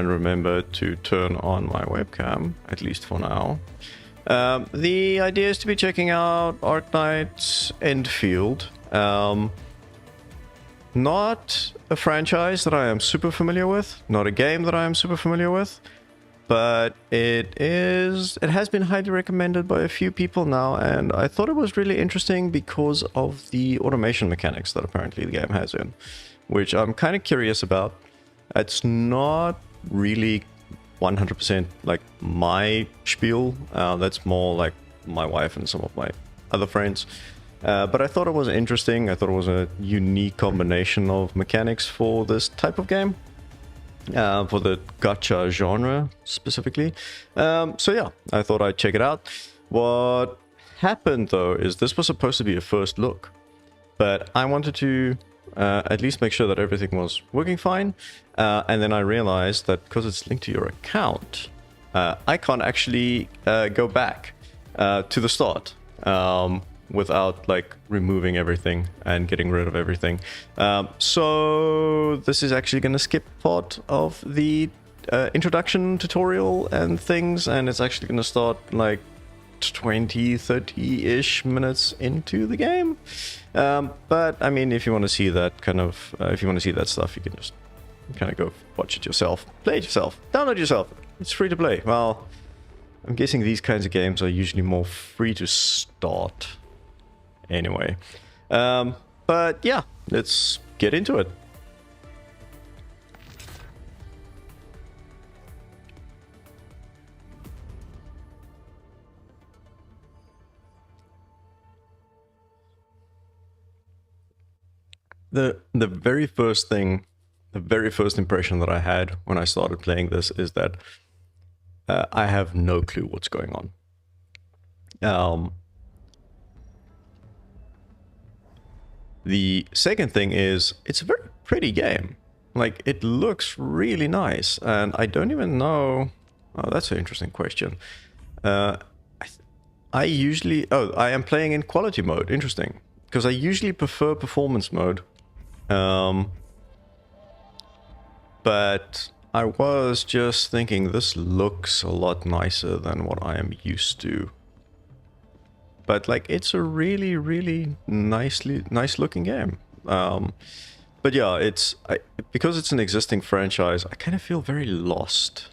and remember to turn on my webcam, at least for now. The idea is to be checking out Arknights Endfield. Not a franchise that I am super familiar with, not a game that I am super familiar with, but it has been highly recommended by a few people now, and I thought it was really interesting because of the automation mechanics that apparently the game has in, which I'm kind of curious about. It's not really 100% like my spiel. That's more like my wife and some of my other friends. But I thought it was interesting. I thought it was a unique combination of mechanics for this type of game. For the gacha genre specifically. So yeah, I thought I'd check it out. What happened though is this was supposed to be a first look, but I wanted to at least make sure that everything was working fine. And then I realized that because it's linked to your account, I can't actually go back to the start without like removing everything and getting rid of everything. So this is actually going to skip part of the introduction tutorial and things, and it's actually going to start like 20-30-ish minutes into the game. But I mean, if you want to see that kind of if you want to see that stuff, you can just kind of go watch it yourself, play it yourself, download it yourself. It's free to play. Well, I'm guessing these kinds of games are usually more free to start anyway. But yeah, let's get into it. The very first thing, the very first impression that I had when I started playing this is that I have no clue what's going on. The second thing is, it's a very pretty game. Like, it looks really nice, and I don't even know... Oh, that's an interesting question. I usually... Oh, I am playing in quality mode. Interesting. Because I usually prefer performance mode. But I was just thinking, this looks a lot nicer than what I am used to. But like, it's a really, really nice looking game. But yeah, because it's an existing franchise, I kind of feel very lost.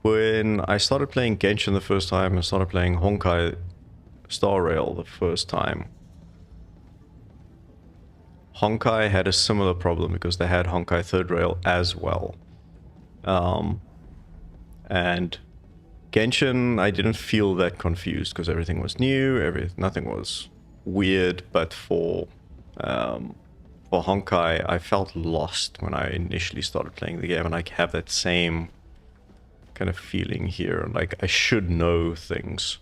When I started playing Genshin the first time and started playing Honkai Star Rail the first time, Honkai had a similar problem because they had Honkai Third Rail as well. And Genshin, I didn't feel that confused because everything was new, nothing was weird, but for Honkai, I felt lost when I initially started playing the game, and I have that same kind of feeling here, like I should know things.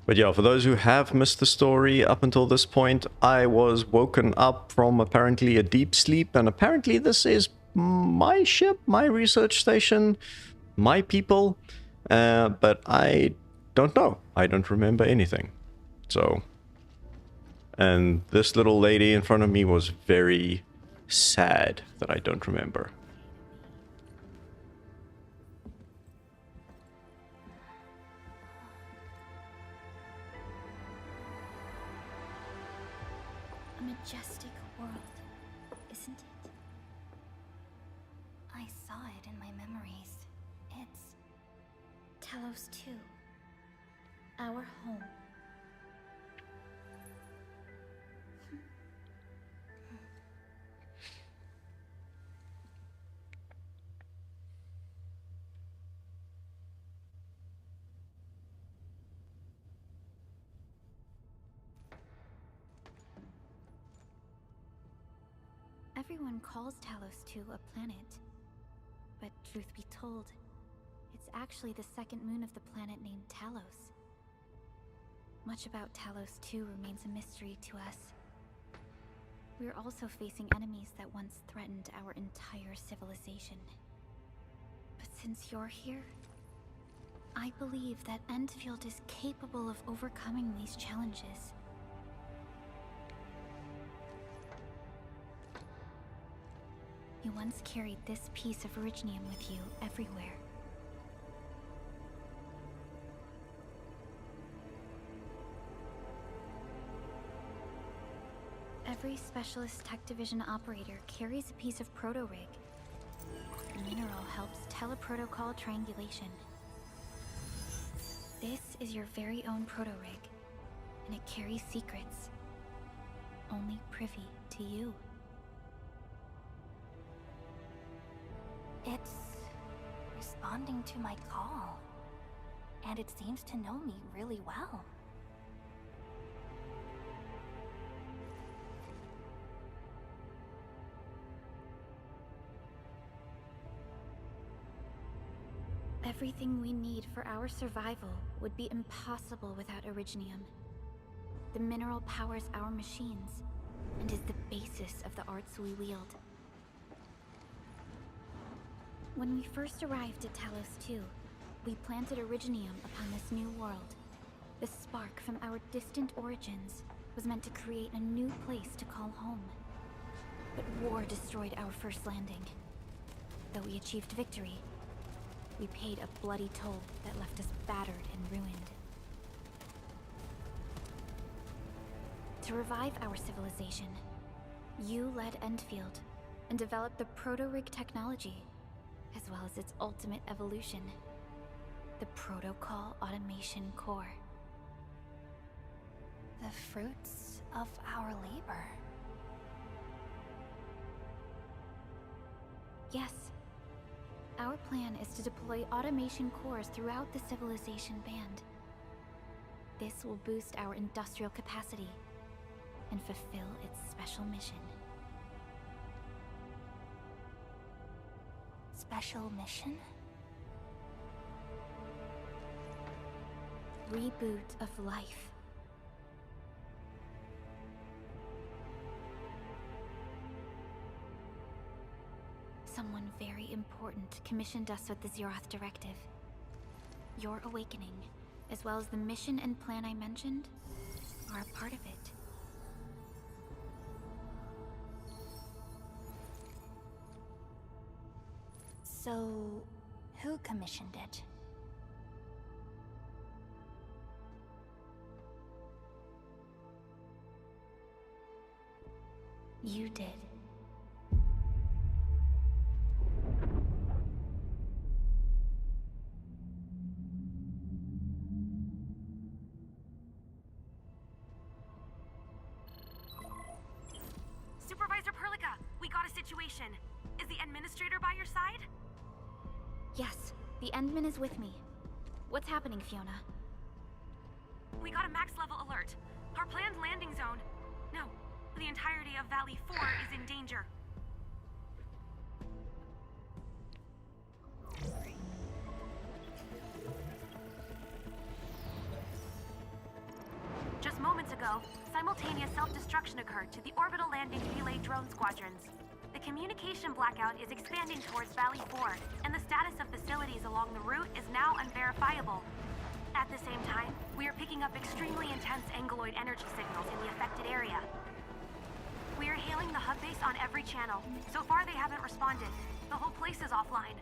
But yeah, for those who have missed the story up until this point, I was woken up from apparently a deep sleep, and apparently this is my ship, my research station, my people, but I don't know. I don't remember anything. So, and this little lady in front of me was very sad that I don't remember. Majestic world, isn't it? I saw it in my memories. It's Talos-II, our home. Everyone calls Talos-II a planet. But truth be told, it's actually the second moon of the planet named Talos. Much about Talos-II remains a mystery to us. We're also facing enemies that once threatened our entire civilization. But since you're here, I believe that Endfield is capable of overcoming these challenges. You once carried this piece of Originium with you everywhere. Every Specialist Tech Division operator carries a piece of proto-rig. The mineral helps teleprotocol triangulation. This is your very own proto-rig, and it carries secrets. Only privy to you. It's responding to my call, and it seems to know me really well. Everything we need for our survival would be impossible without Originium. The mineral powers our machines, and is the basis of the arts we wield. When we first arrived at Talos-II, we planted Originium upon this new world. The spark from our distant origins was meant to create a new place to call home. But war destroyed our first landing. Though we achieved victory, we paid a bloody toll that left us battered and ruined. To revive our civilization, you led Endfield and developed the proto-rig technology, as well as its ultimate evolution, the Protocol Automation Core. The fruits of our labor. Yes. Our plan is to deploy automation cores throughout the civilization band. This will boost our industrial capacity and fulfill its special mission. Special mission? Reboot of life. Someone very important commissioned us with the Zeroth Directive. Your awakening, as well as the mission and plan I mentioned, are a part of it. So, who commissioned it? You did. Supervisor Perlica, we got a situation. Is the Endministrator by your side? Yes, the Endman is with me. What's happening, Fiona? We got a max level alert. Our planned landing zone... No, the entirety of Valley 4 is in danger. Just moments ago, simultaneous self-destruction occurred to the orbital landing relay drone squadrons. The communication blackout is expanding towards Valley 4, and the status of facilities along the route is now unverifiable. At the same time, we are picking up extremely intense angeloid energy signals in the affected area. We are hailing the hub base on every channel. So far, they haven't responded. The whole place is offline.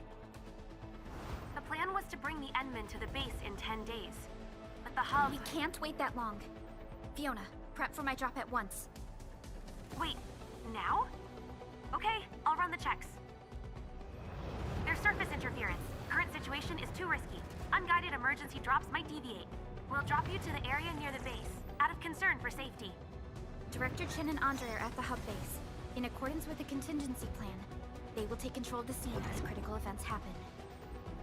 The plan was to bring the Endman to the base in 10 days. But the hub... We can't wait that long. Fiona, prep for my drop at once. Wait, now? Okay, I'll run the checks. There's surface interference. Current situation is too risky. Unguided emergency drops might deviate. We'll drop you to the area near the base, out of concern for safety. Director Chen and Andre are at the hub base. In accordance with the contingency plan, they will take control of the scene as critical events happen.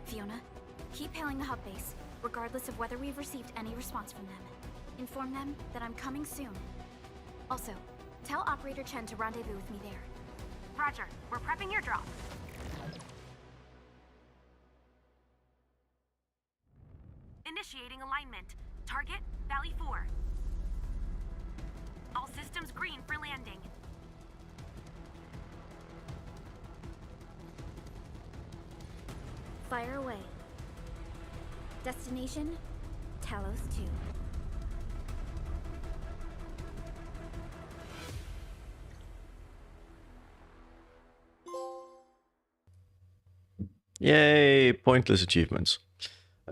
Fiona, keep hailing the hub base, regardless of whether we've received any response from them. Inform them that I'm coming soon. Also, tell Operator Chen to rendezvous with me there. Roger, we're prepping your drop. Initiating alignment. Target, Valley 4. All systems green for landing. Fire away. Destination, Talos-II. Yay, pointless achievements.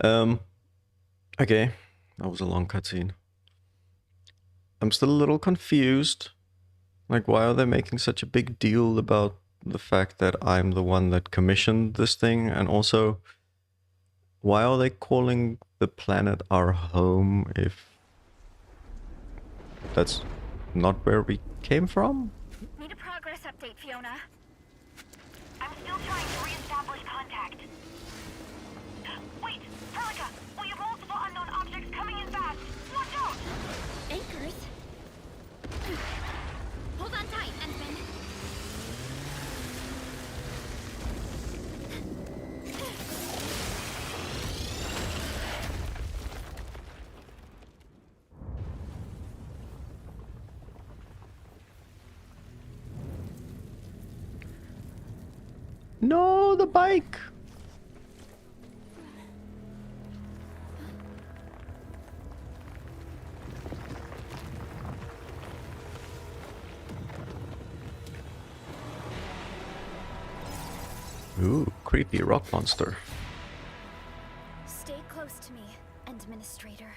Okay, that was a long cutscene. I'm still a little confused. Like, why are they making such a big deal about the fact that I'm the one that commissioned this thing? And also, why are they calling the planet our home if that's not where we came from? Need a progress update, Fiona. I'm still trying to re-establish contact. Wait, Helica, we have multiple unknown objects coming in fast. Watch out! Anchors? Hold on tight, Endman. No, the bike! Ooh, creepy rock monster. Stay close to me, Endministrator.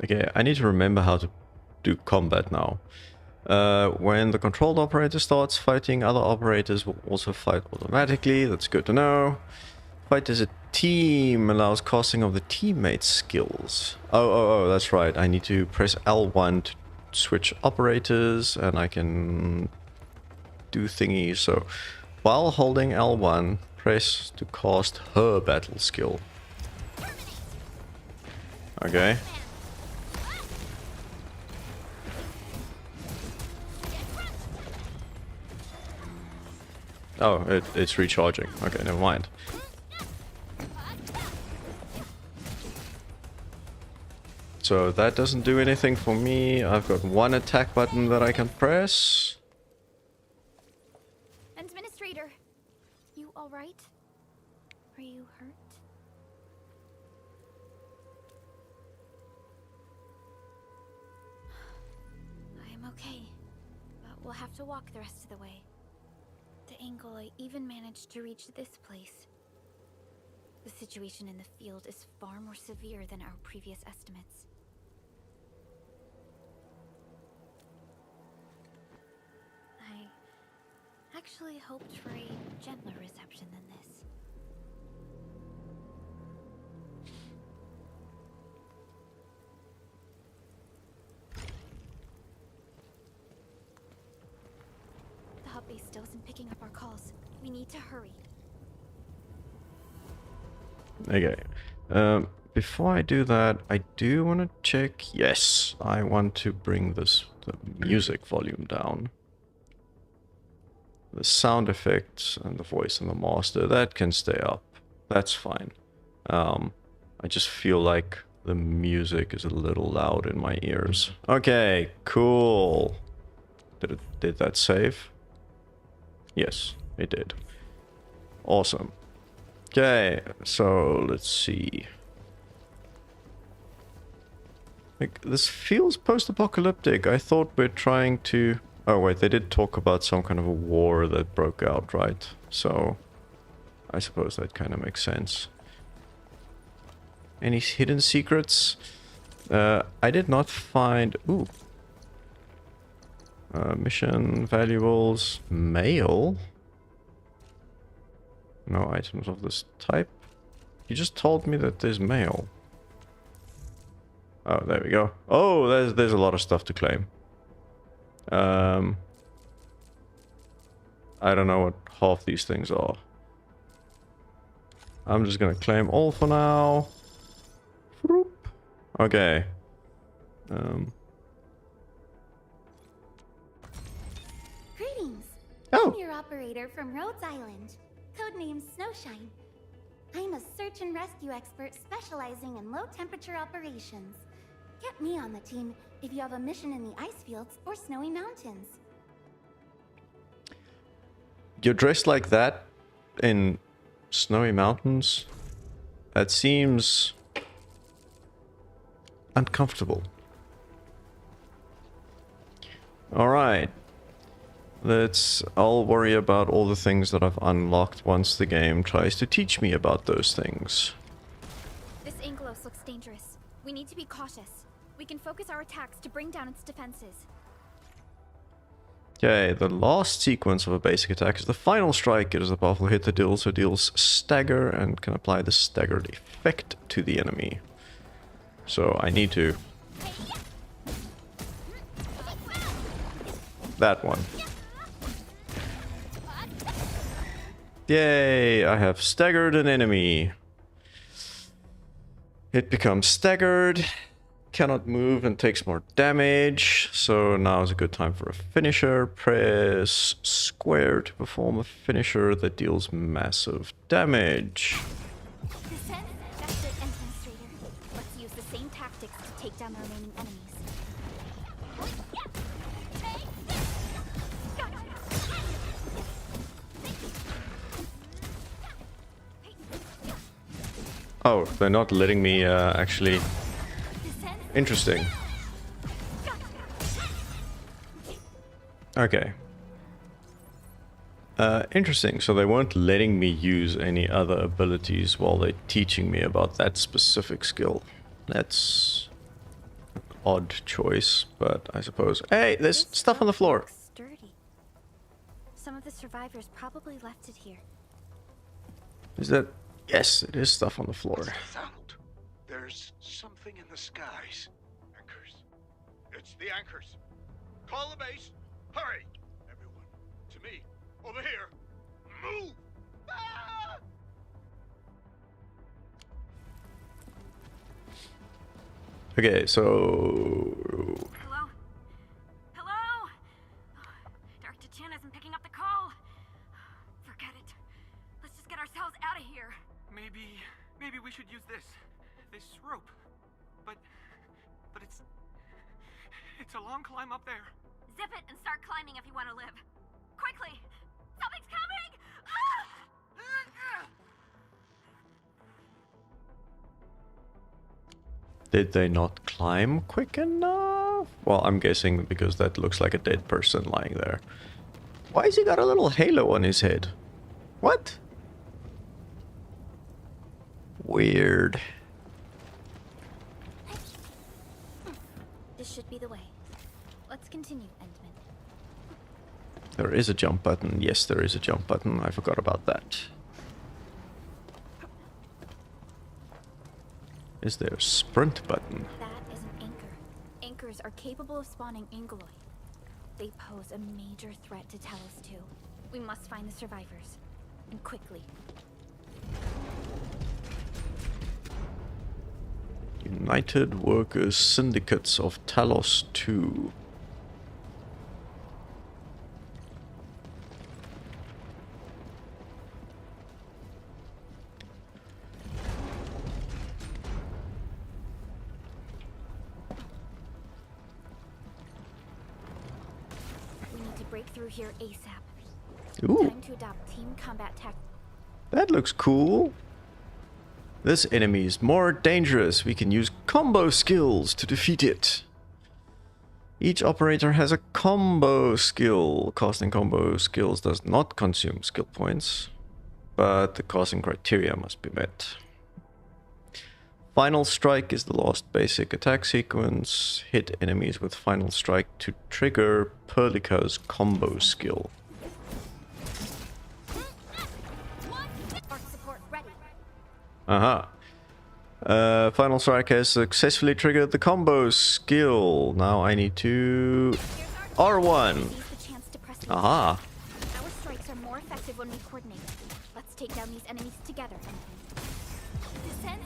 Okay, I need to remember how to do combat now. When the controlled operator starts fighting, other operators will also fight automatically. That's good to know. Fight as a team allows casting of the teammates' skills. Oh, that's right. I need to press L1 to switch operators, and I can do thingies. So while holding L1, press to cast her battle skill. Okay. Oh, it's recharging. Okay, never mind. So that doesn't do anything for me. I've got one attack button that I can press. Endministrator, you alright? Are you hurt? I am okay, but we'll have to walk the rest of the way. The angle I even managed to reach this place. The situation in the field is far more severe than our previous estimates. I actually hoped for a gentler reception than this. The hub base still isn't picking up our calls. We need to hurry. Okay. Before I do that, I do want to check. Yes, I want to bring the music volume down. The sound effects and the voice and the master, that can stay up. That's fine. I just feel like the music is a little loud in my ears. Okay, cool. Did that save? Yes, it did. Awesome. Okay, so let's see. Like, this feels post-apocalyptic. I thought we're trying to... Oh wait, they did talk about some kind of a war that broke out, right? So, I suppose that kind of makes sense. Any hidden secrets? I did not find... Ooh. Mission, valuables, mail? No items of this type. You just told me that there's mail. Oh, there we go. Oh, there's a lot of stuff to claim. I don't know what half these things are. I'm just gonna claim all for now. Okay. Greetings! Oh! I'm your operator from Rhodes Island, codenamed Snowshine. I'm a search and rescue expert specializing in low-temperature operations. Get me on the team if you have a mission in the ice fields or snowy mountains. You're dressed like that in snowy mountains? That seems uncomfortable. Alright. I'll worry about all the things that I've unlocked once the game tries to teach me about those things. This Angelos looks dangerous. We need to be cautious. We can focus our attacks to bring down its defenses. Okay, the last sequence of a basic attack is the final strike. It is a powerful hit that deals stagger and can apply the staggered effect to the enemy. So I need to... that one. Yay, I have staggered an enemy. It becomes staggered, cannot move and takes more damage. So now is a good time for a finisher. Press square to perform a finisher that deals massive damage. That's it, Endministrator. Let's use the same tactics to take down the remaining enemies. Oh, they're not letting me actually... Interesting. Okay. Interesting. So they weren't letting me use any other abilities while they're teaching me about that specific skill. That's an odd choice, but I suppose... Hey, there's stuff on the floor. Looks sturdy. Some of the survivors probably left it here. Is that... Yes, it is stuff on the floor. What's the sound? There's something in the skies. Anchors. It's the anchors. Call the base. Hurry! Everyone. To me. Over here. Move! Ah! Okay, so... Hello? Hello? Dark Chin isn't picking up the call. Forget it. Let's just get ourselves out of here. Maybe we should use this rope. But it's a long climb up there. Zip it and start climbing if you want to live. Quickly! Something's coming! Ah! Did they not climb quick enough? Well, I'm guessing because that looks like a dead person lying there. Why has he got a little halo on his head? What? Weird. This should be the way. Let's continue, Endman. There is a jump button. Yes, there is a jump button. I forgot about that. Is there a sprint button? That is an anchor. Anchors are capable of spawning Angeloi. They pose a major threat to Talos-II. We must find the survivors. And quickly. United Workers Syndicates of Talos-II. We need to break through here ASAP. Ooh, Time to adopt team combat tactics. that looks cool. This enemy is more dangerous. We can use combo skills to defeat it. Each operator has a combo skill. Casting combo skills does not consume skill points, but the casting criteria must be met. Final Strike is the last basic attack sequence. Hit enemies with Final Strike to trigger Perlica's combo skill. Arc support ready. Aha. Final Strike has successfully triggered the combo skill. Now I need to... R1. Seize the chance to press the Aha. Our strikes are more effective when we coordinate. Let's take down these enemies together. Descend.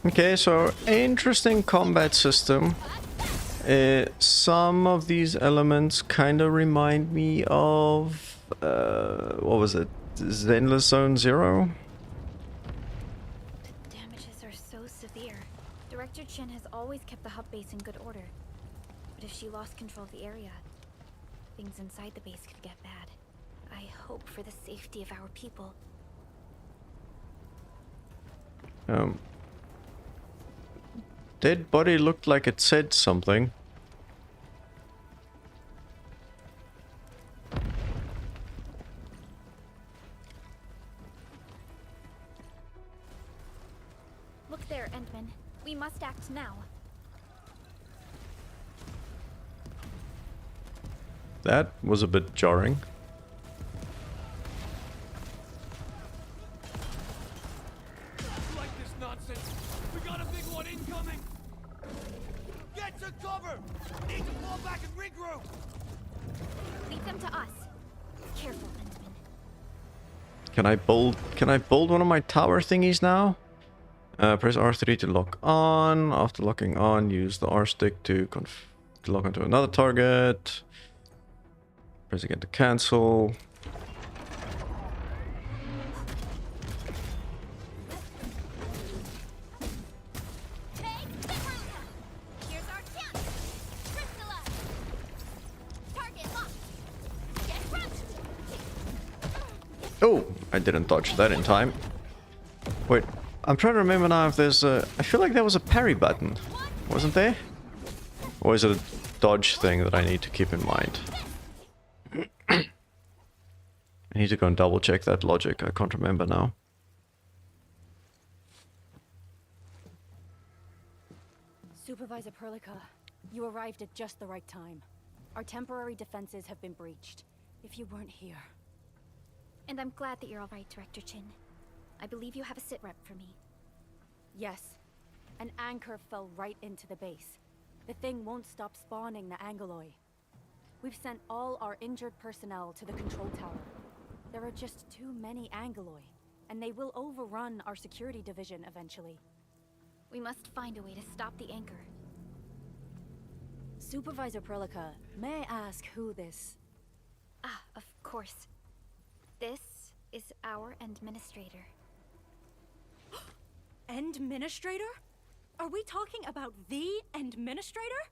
Okay, so interesting combat system. Some of these elements kind of remind me of what was it? Zenless Zone Zero? The damn Director Chin has always kept the hub base in good order. But if she lost control of the area, things inside the base could get bad. I hope for the safety of our people. Dead body looked like it said something. Look there, Endman. We must act now. That was a bit jarring. Like this nonsense. We got a big one incoming. Get to cover. We need to fall back and regroup. Lead them to us. Careful, Endman. Can I build one of my tower thingies now? Press R3 to lock on. After locking on, use the R stick to lock onto another target. Press again to cancel. Here's our chance. Crystallize. Target locked. Get crushed. Oh, I didn't dodge that in time. Wait, I'm trying to remember now if there's a... I feel like there was a parry button, wasn't there? Or is it a dodge thing that I need to keep in mind? I need to go and double check that logic. I can't remember now. Supervisor Perlica, you arrived at just the right time. Our temporary defenses have been breached. If you weren't here... And I'm glad that you're all right, Director Chin. I believe you have a sit rep for me. Yes. An anchor fell right into the base. The thing won't stop spawning the Angoloi. We've sent all our injured personnel to the control tower. There are just too many Angoloi, and they will overrun our security division eventually. We must find a way to stop the anchor. Supervisor Perlica, may I ask who this... Ah, of course. This is our Endministrator. Endministrator? Are we talking about the Endministrator?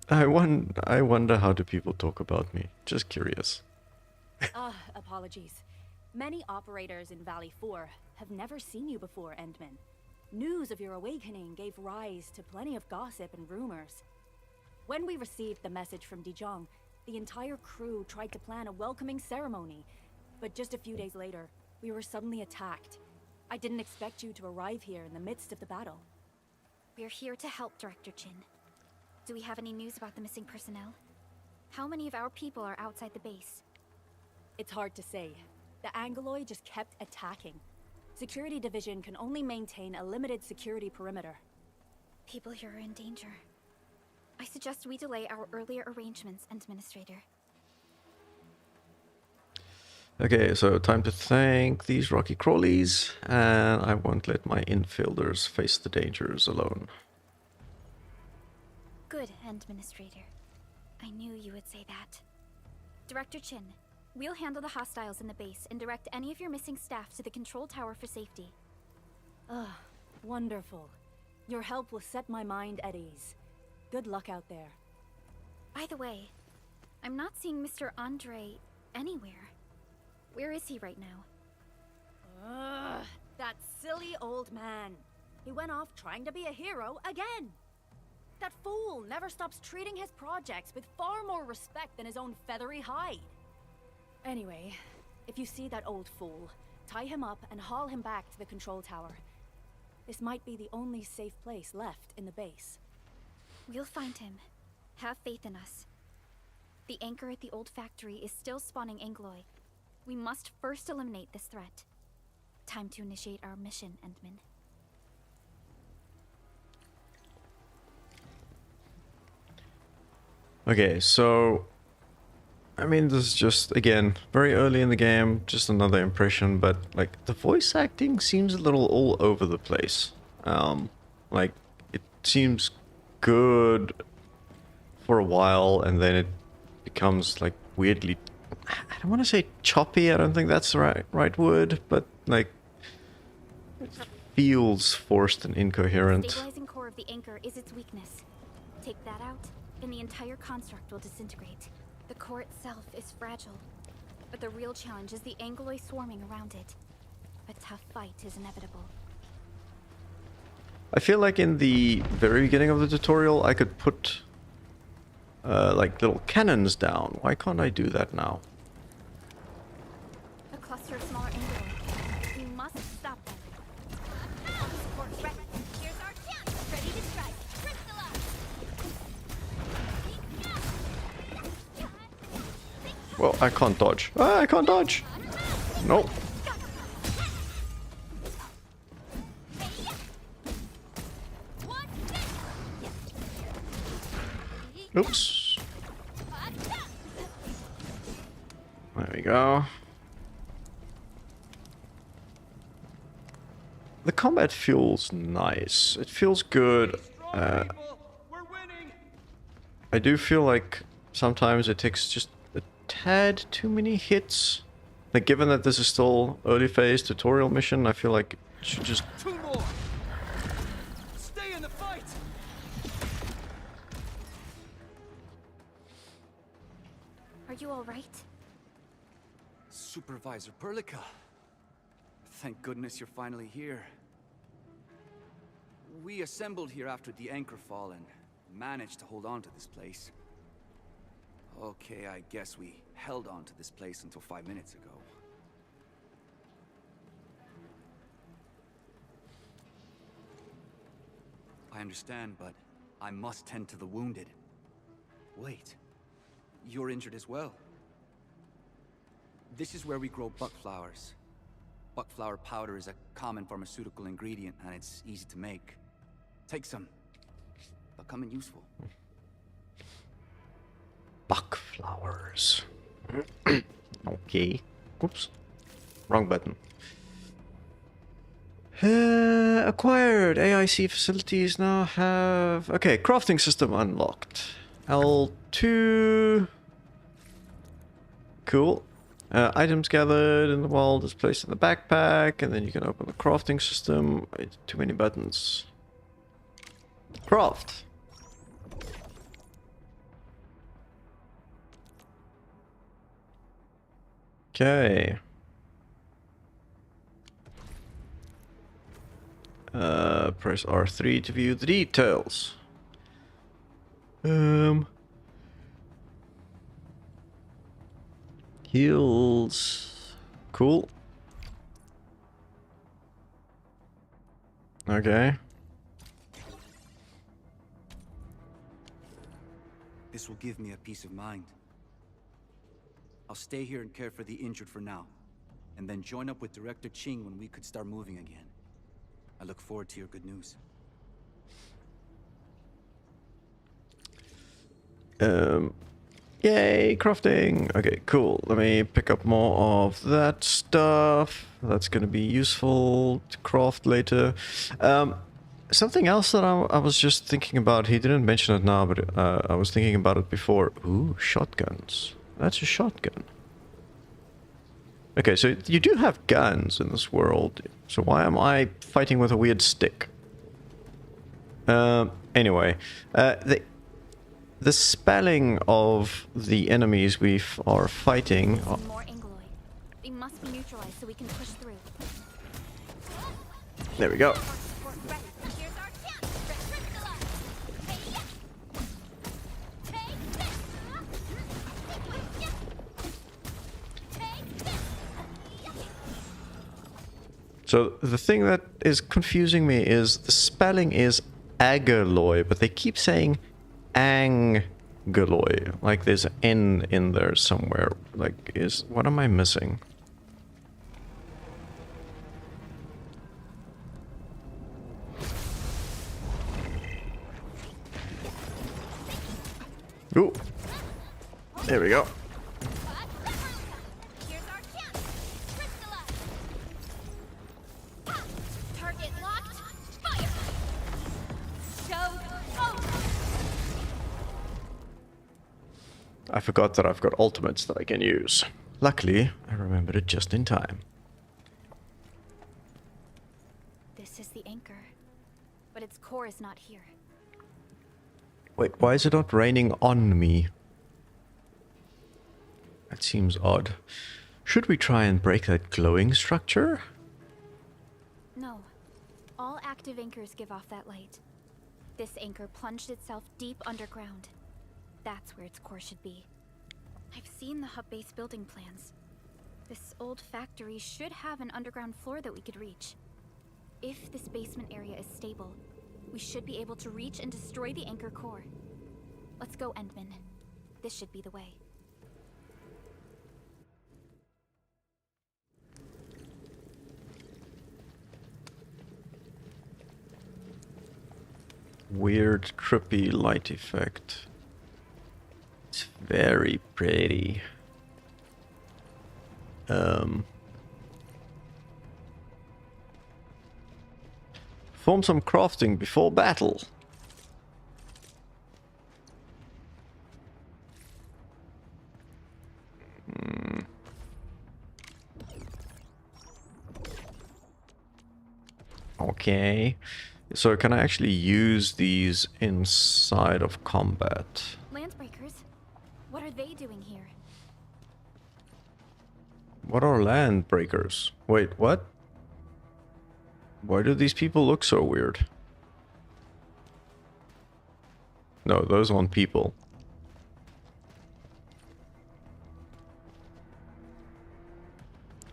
I wonder how do people talk about me. Just curious. Apologies. Many operators in Valley 4 have never seen you before, Endman. News of your awakening gave rise to plenty of gossip and rumors. When we received the message from Dijon, the entire crew tried to plan a welcoming ceremony, but just a few days later, we were suddenly attacked. I didn't expect you to arrive here in the midst of the battle. We're here to help, Director Chin. Do we have any news about the missing personnel? How many of our people are outside the base? It's hard to say. The Angoloi just kept attacking. Security Division can only maintain a limited security perimeter. People here are in danger. I suggest we delay our earlier arrangements, Endministrator. Okay, so time to thank these rocky crawlies, and I won't let my infielders face the dangers alone. Good, Endministrator. I knew you would say that. Director Chin, we'll handle the hostiles in the base and direct any of your missing staff to the control tower for safety. Wonderful. Your help will set my mind at ease. Good luck out there. By the way, I'm not seeing Mr. Andre anywhere. Where is he right now? That silly old man. He went off trying to be a hero again. That fool never stops treating his projects with far more respect than his own feathery hide. Anyway, if you see that old fool, tie him up and haul him back to the control tower. This might be the only safe place left in the base. We'll find him. Have faith in us. The anchor at the old factory is still spawning Angoloi. We must first eliminate this threat. Time to initiate our mission, Endman. Okay, so... I mean, this is just, again, very early in the game, just another impression, but, like, the voice acting seems a little all over the place. Like, it seems good for a while, and then it becomes, like, weirdly... I don't want to say choppy, I don't think that's the right word, but like it feels forced and The incoherent. stabilizing core of the anchor is its weakness. Take that out, and the entire construct will disintegrate. The core itself is fragile, but the real challenge is the Angoloi swarming around it. A tough fight is inevitable. I feel like in the very beginning of the tutorial I could put like little cannons down. Why can't I do that now? A cluster of smaller Angoloi. We must stop them. Here's our chance. Ready to strike. Crystallize. Well, I can't dodge. Ah, I can't dodge! No. Oops. There we go. The combat feels nice. It feels good. We're winning. I do feel like sometimes it takes just a tad too many hits. Like, given that this is still early phase tutorial mission, I feel like it should just... 2 more. Stay in the fight. Are you all right? Supervisor Perlica. Thank goodness you're finally here. We assembled here after the anchor fall and managed to hold on to this place. Okay, I guess we held on to this place until 5 minutes ago. I understand, but I must tend to the wounded. Wait, you're injured as well. This is where we grow buckflowers. Buckflower powder is a common pharmaceutical ingredient, and it's easy to make. Take some. They'll come in useful. Buck flowers. Okay. Oops. Wrong button. Acquired. AIC facilities now have... Okay, crafting system unlocked. L2. Cool. Items gathered in the wild is placed in the backpack, and then you can open the crafting system. It's too many buttons. Craft. Okay. Press R3 to view the details. Heals. Cool. Okay. This will give me a peace of mind. I'll stay here and care for the injured for now, and then join up with Director Ching when we could start moving again. I look forward to your good news. Yay, crafting! Okay, cool. Let me pick up more of that stuff. That's gonna be useful to craft later. Something else that I was just thinking about, he didn't mention it now, but I was thinking about it before. Ooh, shotguns. That's a shotgun. Okay, so you do have guns in this world, so why am I fighting with a weird stick? Anyway, the spelling of the enemies we are fighting... More Angoloi. They must be neutralized so we can push through. There we go. Here's our chance. Crystallize. Take this. Take this. So the thing that is confusing me is the spelling is Agoloi, but they keep saying Angoloi. Like there's an N in there somewhere. Like, what am I missing? Ooh. There we go. Here's our chance. Crystallize. Target locked. Fire. Show over. I forgot that I've got ultimates that I can use. Luckily, I remembered it just in time. This is the anchor, but its core is not here. Wait, why is it not raining on me? That seems odd. Should we try and break that glowing structure? No. All active anchors give off that light. This anchor plunged itself deep underground. That's where its core should be. I've seen the hub base building plans. This old factory should have an underground floor that we could reach. If this basement area is stable, we should be able to reach and destroy the anchor core. Let's go, Endman. This should be the way. Weird, trippy light effect. It's very pretty. Perform some crafting before battle. Okay. So can I actually use these inside of combat? Landbreakers? What are they doing here? What are land breakers? Wait, what? Why do these people look so weird? No, those aren't people.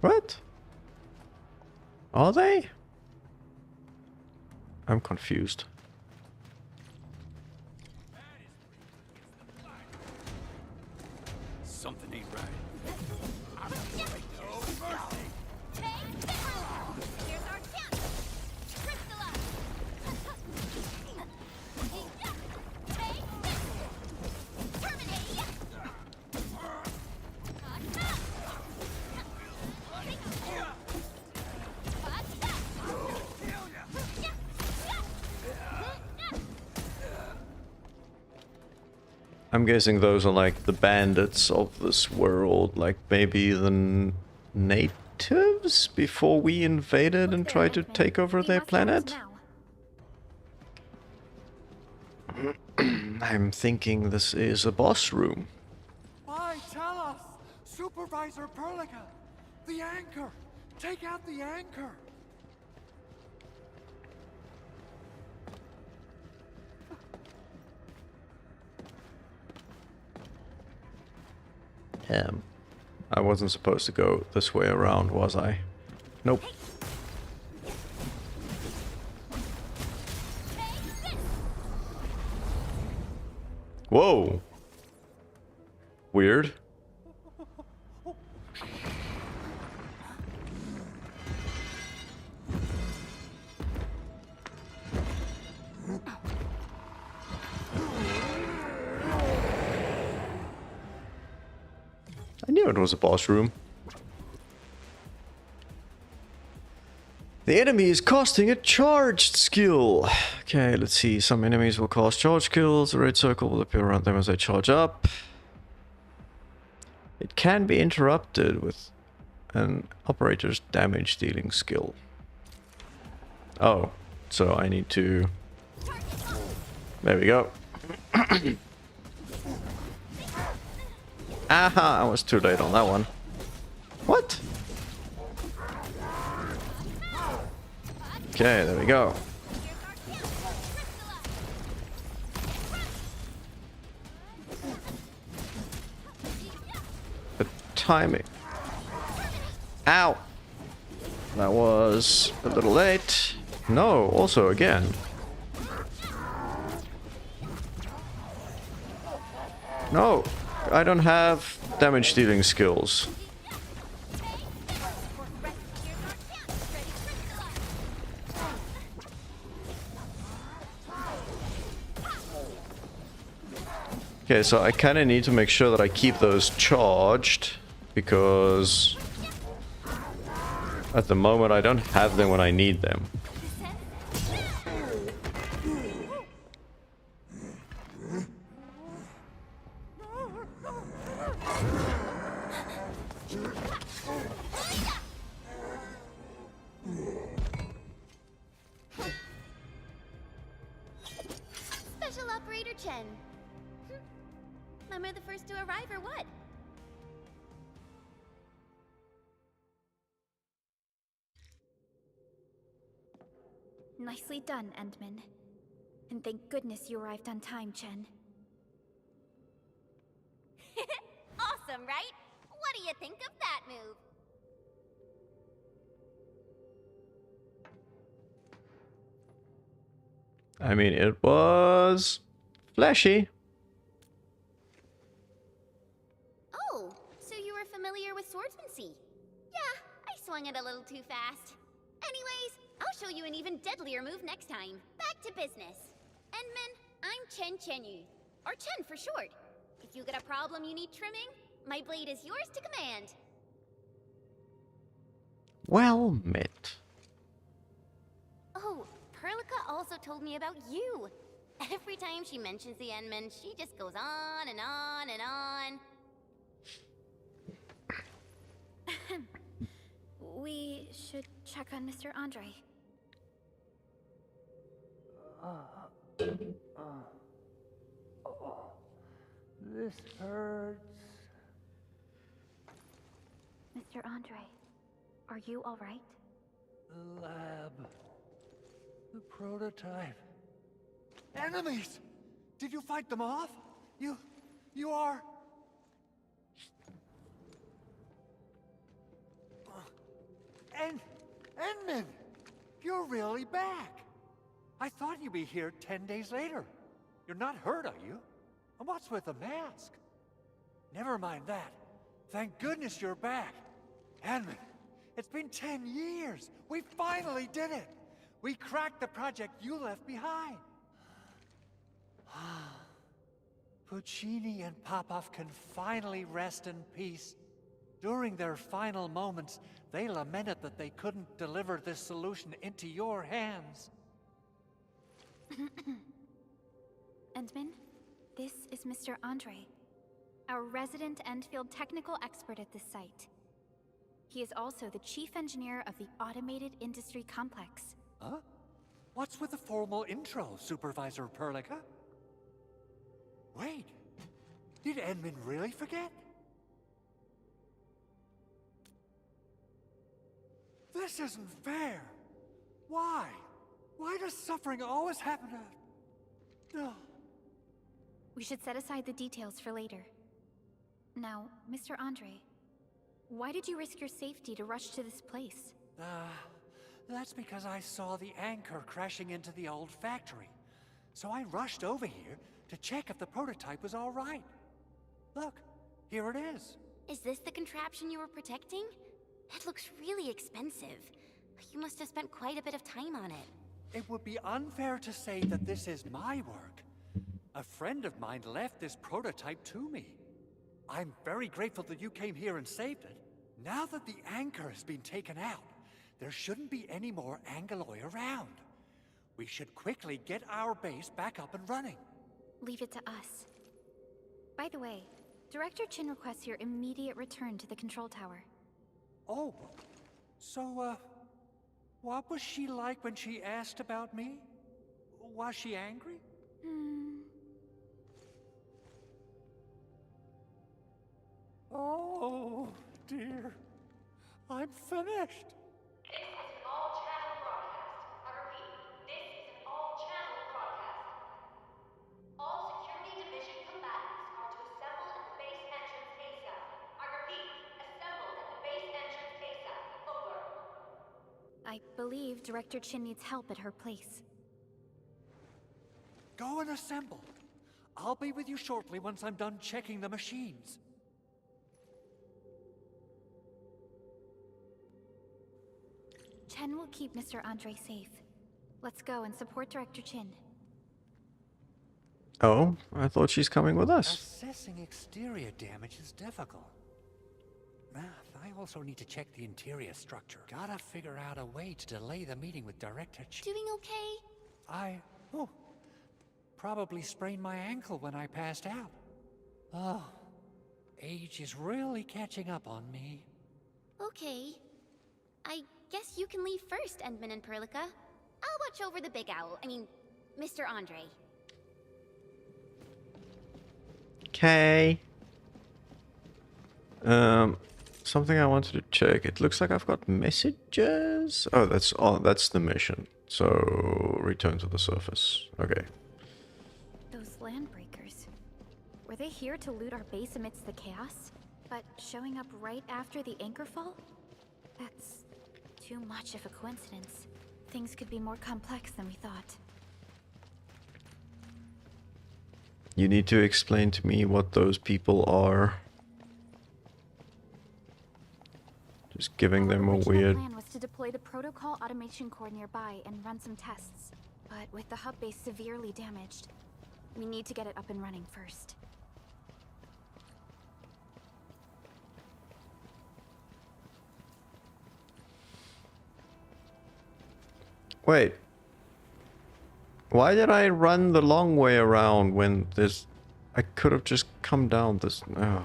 What? Are they? I'm confused. Something ain't right. Here's our chance! Crystallize! Terminate! I'm guessing those are like the bandits of this world, like maybe the natives before we invaded and tried to take over their planet. I'm thinking this is a boss room. Why, tell us! Supervisor Perlica! The anchor! Take out the anchor! I wasn't supposed to go this way around, was I? Nope. Whoa! Weird. I knew it was a boss room. The enemy is casting a charged skill. Okay, let's see. Some enemies will cast charge skills. A red circle will appear around them as they charge up. It can be interrupted with an operator's damage dealing skill. Oh, so I need to... There we go. Aha, I was too late on that one. What? Okay, there we go. The timing. Ow! That was a little late. No, also again. No! I don't have damage dealing skills. Okay, so I kind of need to make sure that I keep those charged, because at the moment I don't have them when I need them. then. Am I the first to arrive or what? Nicely done, Endman. And thank goodness you arrived on time, Chen. Awesome, right? What do you think of that move? I mean, it was flashy. Oh, so you were familiar with swordsmancy? Yeah, I swung it a little too fast. Anyways, I'll show you an even deadlier move next time. Back to business. Endman, I'm Chen Chenyu, or Chen for short. If you got a problem you need trimming, my blade is yours to command. Well met. Oh, Perlica also told me about you. Every time she mentions the Endman, she just goes on and on and on. We should check on Mr. Andre. This hurts. Mr. Andre, are you all right? The lab. The prototype. Enemies! Did you fight them off? You are... Endman! You're really back! I thought you'd be here 10 days later. You're not hurt, are you? And what's with the mask? Never mind that. Thank goodness you're back. Endman, it's been 10 years. We finally did it. We cracked the project you left behind. Puccini and Popov can finally rest in peace. During their final moments, they lamented that they couldn't deliver this solution into your hands. Endman, this is Mr. Andre, our resident Endfield technical expert at this site. He is also the chief engineer of the automated industry complex. Huh? What's with the formal intro, Supervisor Perlica? Wait, did Endman really forget? This isn't fair. Why? Why does suffering always happen to... No. We should set aside the details for later. Now, Mr. Andre, why did you risk your safety to rush to this place? That's because I saw the anchor crashing into the old factory. So I rushed over here to check if the prototype was all right. Look, here it is. Is this the contraption you were protecting? It looks really expensive. You must have spent quite a bit of time on it. It would be unfair to say that this is my work. A friend of mine left this prototype to me. I'm very grateful that you came here and saved it. Now that the anchor has been taken out, there shouldn't be any more Angaloi around. We should quickly get our base back up and running. Leave it to us. By the way, Director Chin requests your immediate return to the control tower. Oh, so, what was she like when she asked about me? Was she angry? Oh, dear. I'm finished. This is an all-channel broadcast. I repeat, this is an all-channel broadcast. All security division combatants are to assemble at the base entrance ASAP. I repeat, assemble at the base entrance ASAP. Over. I believe Director Chin needs help at her place. Go and assemble. I'll be with you shortly once I'm done checking the machines. Chen will keep Mr. Andre safe. Let's go and support Director Chin. Oh, I thought she's coming with us. Assessing exterior damage is difficult. I also need to check the interior structure. Gotta figure out a way to delay the meeting with Director Ch... Doing okay? Probably sprained my ankle when I passed out. Oh, age is really catching up on me. Okay. I guess you can leave first, Endman and Perlica. I'll watch over the big owl. I mean, Mr. Andre. Okay. Something I wanted to check. It looks like I've got messages. Oh, that's the mission. So return to the surface. Okay. Those landbreakers. Were they here to loot our base amidst the chaos? But showing up right after the anchor fall? That's too much of a coincidence. Things could be more complex than we thought. You need to explain to me what those people are. Just giving them a weird... Our plan was to deploy the protocol automation core nearby and run some tests. But with the hub base severely damaged, we need to get it up and running first. Wait. Why did I run the long way around when this... I could have just come down this... Oh.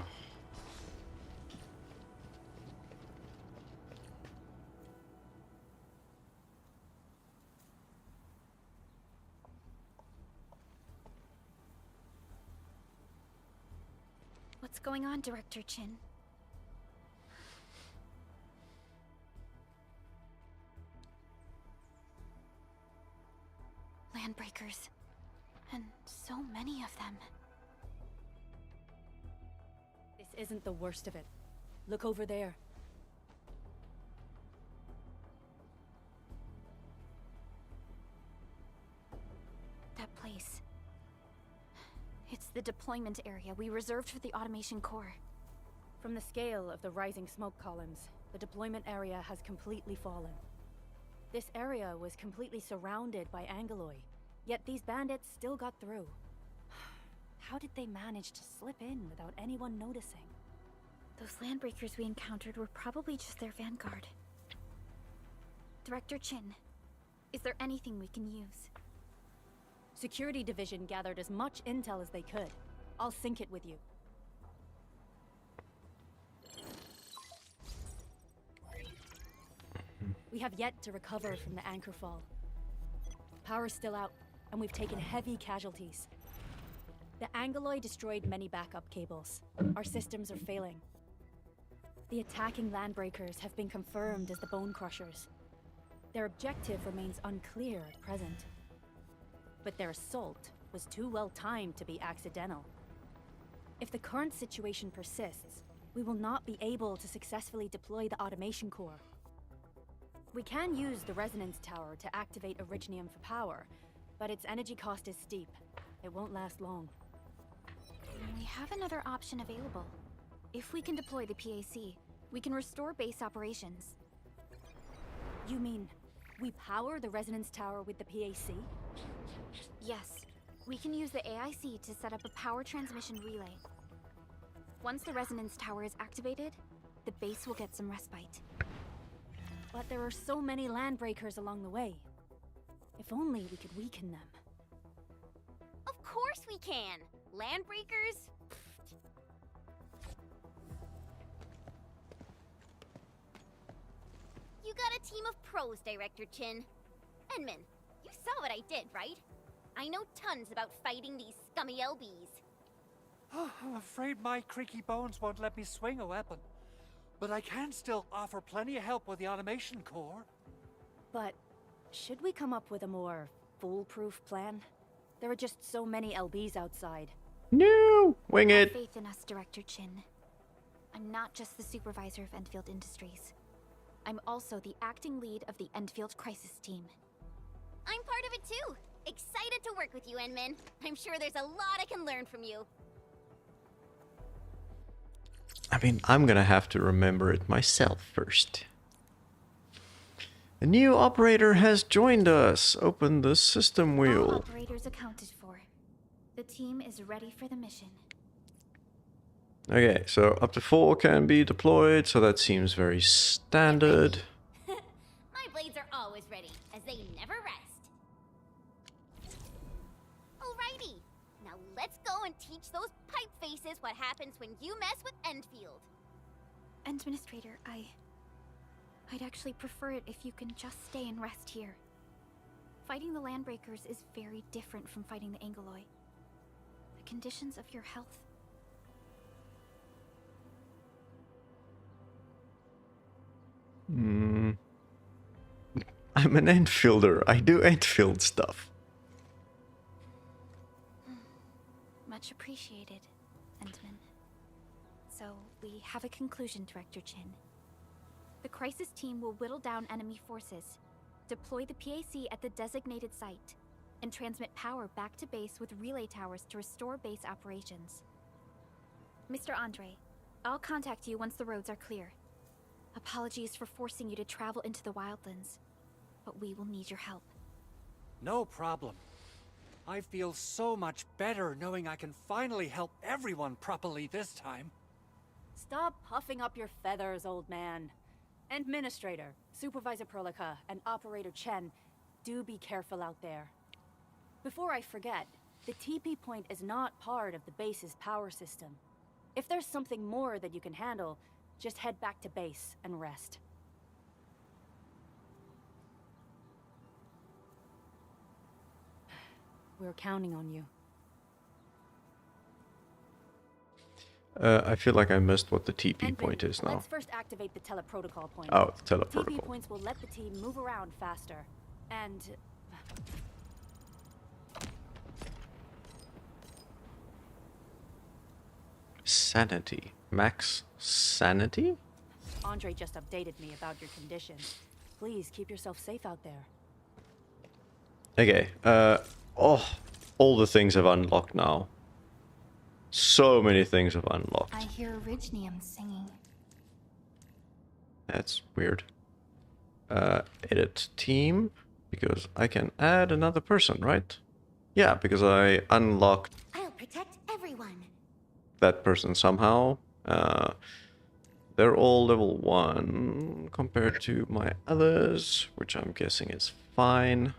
What's going on, Director Chin? Landbreakers. And so many of them. This isn't the worst of it. Look over there. That place. It's the deployment area we reserved for the automation core. From the scale of the rising smoke columns, the deployment area has completely fallen. This area was completely surrounded by Angeloi, yet these bandits still got through. How did they manage to slip in without anyone noticing? Those landbreakers we encountered were probably just their vanguard. Director Chin, is there anything we can use? Security Division gathered as much intel as they could. I'll sync it with you. We have yet to recover from the anchor fall. Power's still out, and we've taken heavy casualties. The Angeloi destroyed many backup cables. Our systems are failing. The attacking landbreakers have been confirmed as the Bone Crushers. Their objective remains unclear at present. But their assault was too well timed to be accidental. If the current situation persists, we will not be able to successfully deploy the automation core. We can use the resonance tower to activate Originium for power, but its energy cost is steep. It won't last long. We have another option available. If we can deploy the PAC, we can restore base operations. You mean, we power the resonance tower with the PAC? Yes. We can use the AIC to set up a power transmission relay. Once the resonance tower is activated, the base will get some respite. But there are so many landbreakers along the way. If only we could weaken them. Of course we can! Landbreakers? You got a team of pros, Director Chin. Endman, you saw what I did, right? I know tons about fighting these scummy LBs. Oh, I'm afraid my creaky bones won't let me swing a weapon. But I can still offer plenty of help with the automation core. But should we come up with a more foolproof plan? There are just so many LBs outside. No! Wing Have it! faith in us, Director Chin. I'm not just the supervisor of Endfield Industries. I'm also the acting lead of the Endfield Crisis Team. I'm part of it too. Excited to work with you, Endman. I'm sure there's a lot I can learn from you. I mean, I'm gonna have to remember it myself first. A new operator has joined us. Open the system All wheel. operators accounted for. The team is ready for the mission. Okay, so up to 4 can be deployed, so that seems very standard. My blades are always ready, as they never rest. Alrighty, now let's go and teach those pipe faces what happens when you mess with Endfield. Endministrator, I'd actually prefer it if you can just stay and rest here. Fighting the Landbreakers is very different from fighting the Angeloi. The conditions of your health I'm an Endfielder. I do Endfield stuff. Much appreciated, Endman. So, we have a conclusion, Director Chin. The crisis team will whittle down enemy forces, deploy the PAC at the designated site, and transmit power back to base with relay towers to restore base operations. Mr. Andre, I'll contact you once the roads are clear. Apologies for forcing you to travel into the wildlands, but we will need your help. No problem. I feel so much better knowing I can finally help everyone properly this time. Stop puffing up your feathers, old man. Endministrator, Supervisor Perlica, and Operator Chen, do be careful out there. Before I forget, the TP point is not part of the base's power system. If there's something more that you can handle, just head back to base and rest. We're counting on you. I feel like I missed what the TP Endman, point is now. Let's first activate the teleprotocol point. Oh, the TP teleprotocol. points will let the team move around faster. And... Sanity. Max sanity? Andre just updated me about your condition. Please keep yourself safe out there. Okay. Oh, all the things have unlocked now. So many things have unlocked. I hear Orignium singing. That's weird. Edit team, because I can add another person, right? Yeah, because I unlocked I'll protect everyone. that person somehow. They're all level 1 compared to my others, which I'm guessing is fine.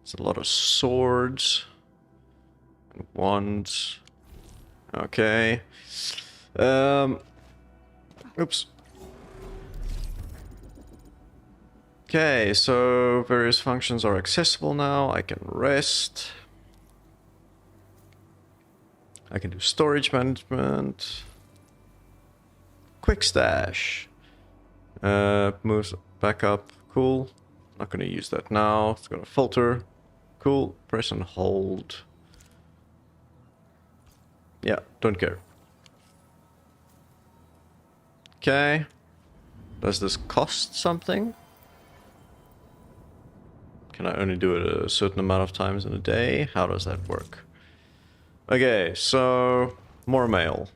It's a lot of swords and wands. Okay. Oops. Okay, so various functions are accessible now. I can rest. I can do storage management. Quick stash. Moves back up. Cool. Not going to use that now. It's going to filter. Cool. Press and hold. Yeah, don't care. Okay. Does this cost something? Can I only do it a certain amount of times in a day? How does that work? Okay, so more mail.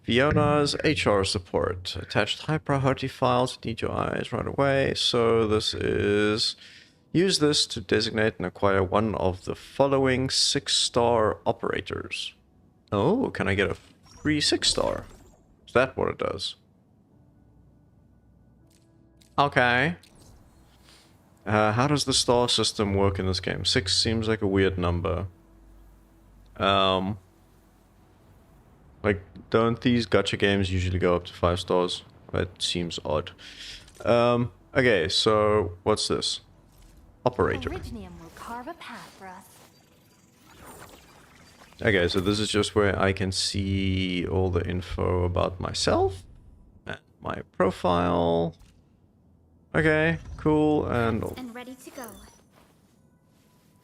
Fiona's HR support. Attached high priority files. Need your eyes right away. So this is... Use this to designate and acquire one of the following 6-star operators. Oh, can I get a free 6-star? Is that what it does? Okay. How does the star system work in this game? 6 seems like a weird number. Like, don't these gacha games usually go up to 5 stars? That seems odd. Okay, so what's this? Operator. Orignium will carve a path for us. Okay, so this is just where I can see all the info about myself and my profile. Okay, cool, and ready to go.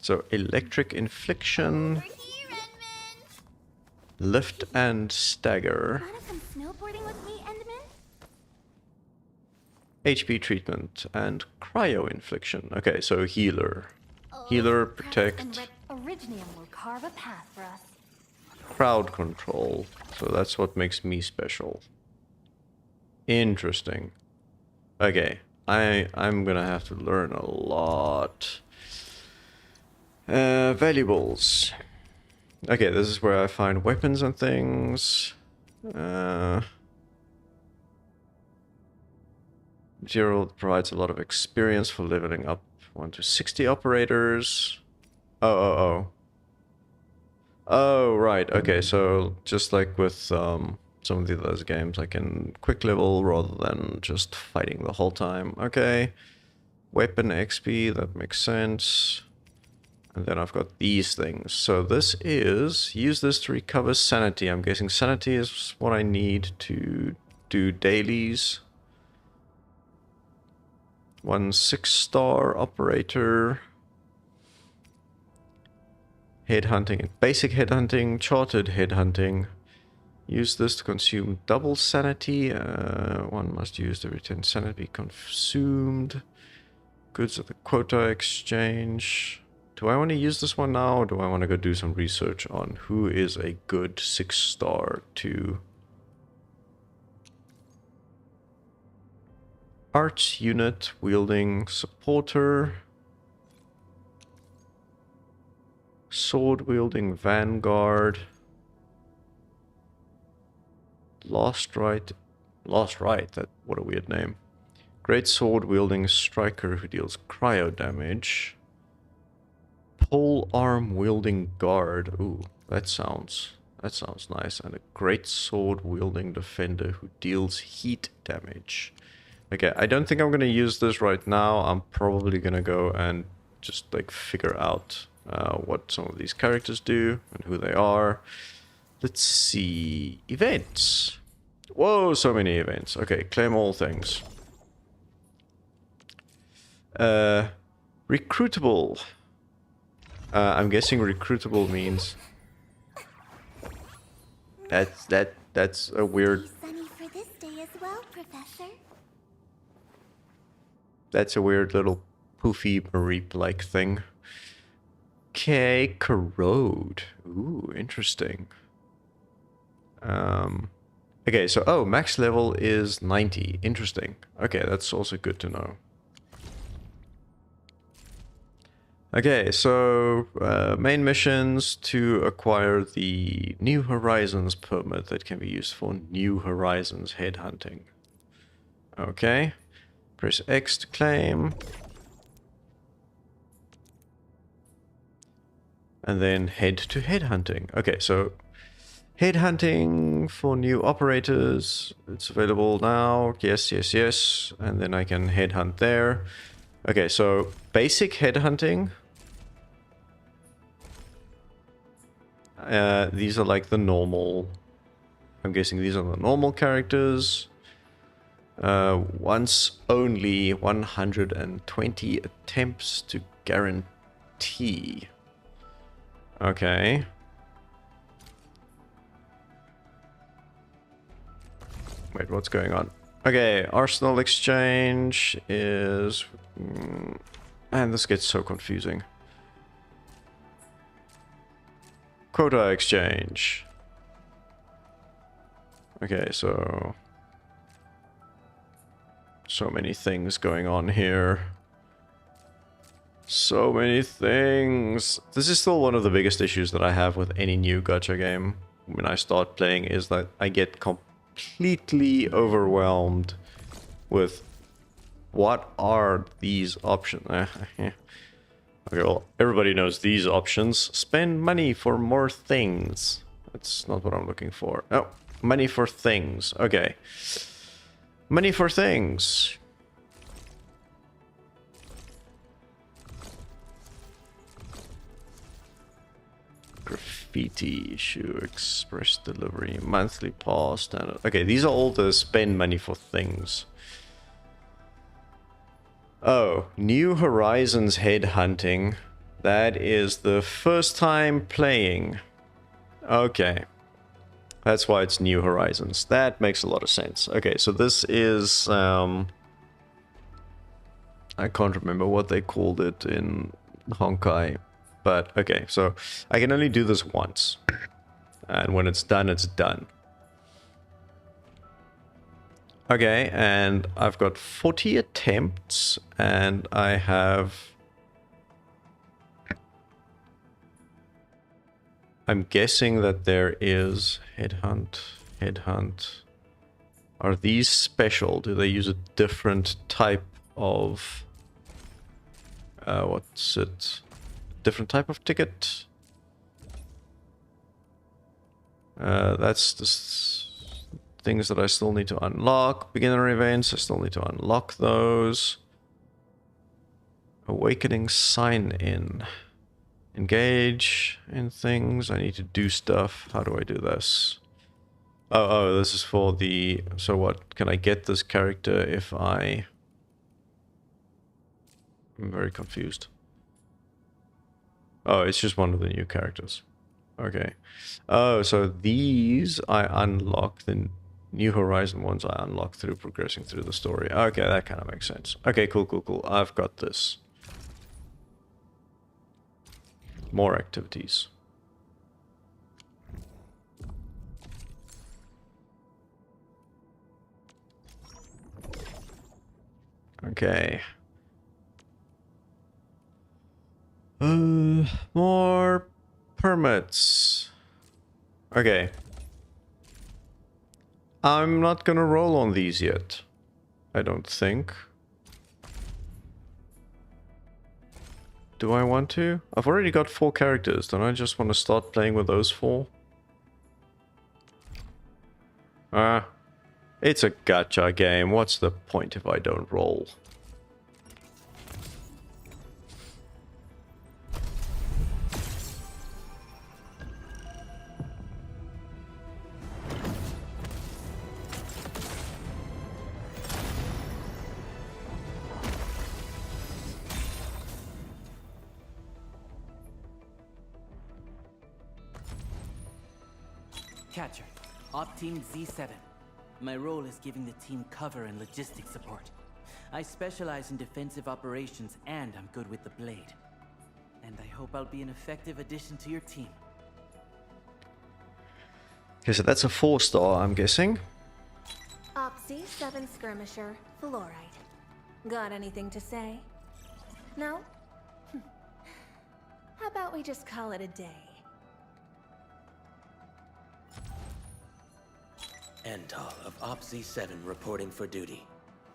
so electric infliction, Over here, Endman. lift and stagger, Wanna come snowboarding with me, Endman? HP treatment, and cryo infliction. Okay, so healer. Healer, protect, Orignium will carve a path for us. crowd control. So that's what makes me special. Interesting. Okay, I'm gonna have to learn a lot. Valuables. Okay, this is where I find weapons and things. Material provides a lot of experience for leveling up 1 to 60 operators. Oh, right. Okay, so just like with some of the other games, I can quick level rather than just fighting the whole time. Okay. Weapon XP, that makes sense. And then I've got these things. So this is, use this to recover sanity. I'm guessing sanity is what I need to do dailies. 1 6-star operator. Headhunting, basic headhunting, chartered headhunting. Use this to consume double sanity. One must use every 10 sanity consumed. Goods at the quota exchange. Do I want to use this one now, or do I want to go do some research on who is a good 6-star to arts unit wielding supporter, sword wielding vanguard, Lost Right, that, what a weird name. Great sword wielding striker who deals cryo damage. Pole arm wielding guard. Ooh, that sounds nice. And a great sword wielding defender who deals heat damage. Okay, I don't think I'm gonna use this right now. I'm probably gonna go and just like figure out what some of these characters do and who they are. Let's see. Events. Whoa, so many events. Okay, claim all things. Recruitable. I'm guessing recruitable means that's a weird. Sunny for this day as well, Professor. That's a weird little poofy Mareep-like thing. Okay, corrode. Ooh, interesting. Okay, so oh, max level is 90. Interesting. Okay, that's also good to know. Okay, so main missions to acquire the New Horizons permit that can be used for New Horizons headhunting. Okay, press X to claim. And then head to headhunting. Okay, so headhunting for new operators. It's available now. Yes, yes, yes. And then I can headhunt there. Okay, so basic headhunting. These are like the normal. I'm guessing these are the normal characters. Once only 120 attempts to guarantee. Okay. Wait, what's going on? Okay, Arsenal exchange is... and this gets so confusing. Quota exchange. Okay, so many things going on here. So many things. This is still one of the biggest issues that I have with any new gacha game when I start playing, is that I get completely overwhelmed with what are these options. Okay, well, everybody knows these options. Spend money for more things. That's not what I'm looking for. Oh, money for things. Okay. Money for things. Graffiti issue, express delivery, monthly pass, standard. Okay, these are all the spend money for things. Oh, New Horizons headhunting. That is the first time playing. Okay. That's why it's New Horizons. That makes a lot of sense. Okay, so this is... I can't remember what they called it in Honkai. But, okay, so I can only do this once. And when it's done, it's done. Okay, and I've got 40 attempts, and I have... I'm guessing that there is headhunt. Are these special? Do they use a different type of... what's it? Different type of ticket? That's just... things that I still need to unlock. Beginner events, I still need to unlock those. Awakening sign in. Engage in things. I need to do stuff. How do I do this? Oh, this is for the... So what? Can I get this character if I... I'm very confused. Oh, it's just one of the new characters. Okay. Oh, so these I unlock, the New Horizon ones I unlock through progressing through the story. Okay, that kind of makes sense. Okay, cool. I've got this. More activities. Okay. More permits. Okay. I'm not gonna roll on these yet. I don't think. Do I want to? I've already got 4 characters. Don't I just want to start playing with those 4? It's a gacha game. What's the point if I don't roll? Catcher, Op Team Z7. My role is giving the team cover and logistics support. I specialize in defensive operations and I'm good with the blade. And I hope I'll be an effective addition to your team. Okay, so that's a 4-star, I'm guessing. Op Z7 Skirmisher, Fluorite. Got anything to say? No? How about we just call it a day? Antal of Op Z7 reporting for duty.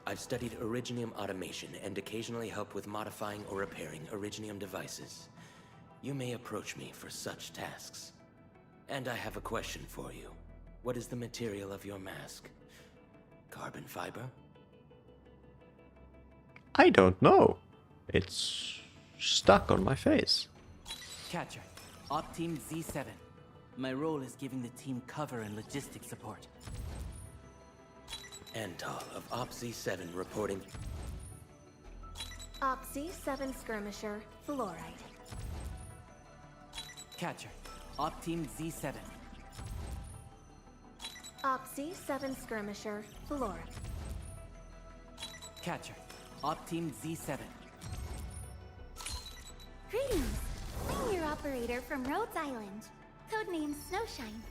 I've studied Originium automation and occasionally help with modifying or repairing Originium devices. You may approach me for such tasks. And I have a question for you. What is the material of your mask? Carbon fiber? I don't know. It's stuck on my face. Catcher, Op Team Z7. My role is giving the team cover and logistics support. Antal of Op Z7 reporting. Op Z7 Skirmisher, Fluorite. Catcher, Op Team Z7. Op Z7 Skirmisher, Fluorite. Catcher, Op Team Z7. Greetings! I'm your operator from Rhodes Island, codenamed Snowshine.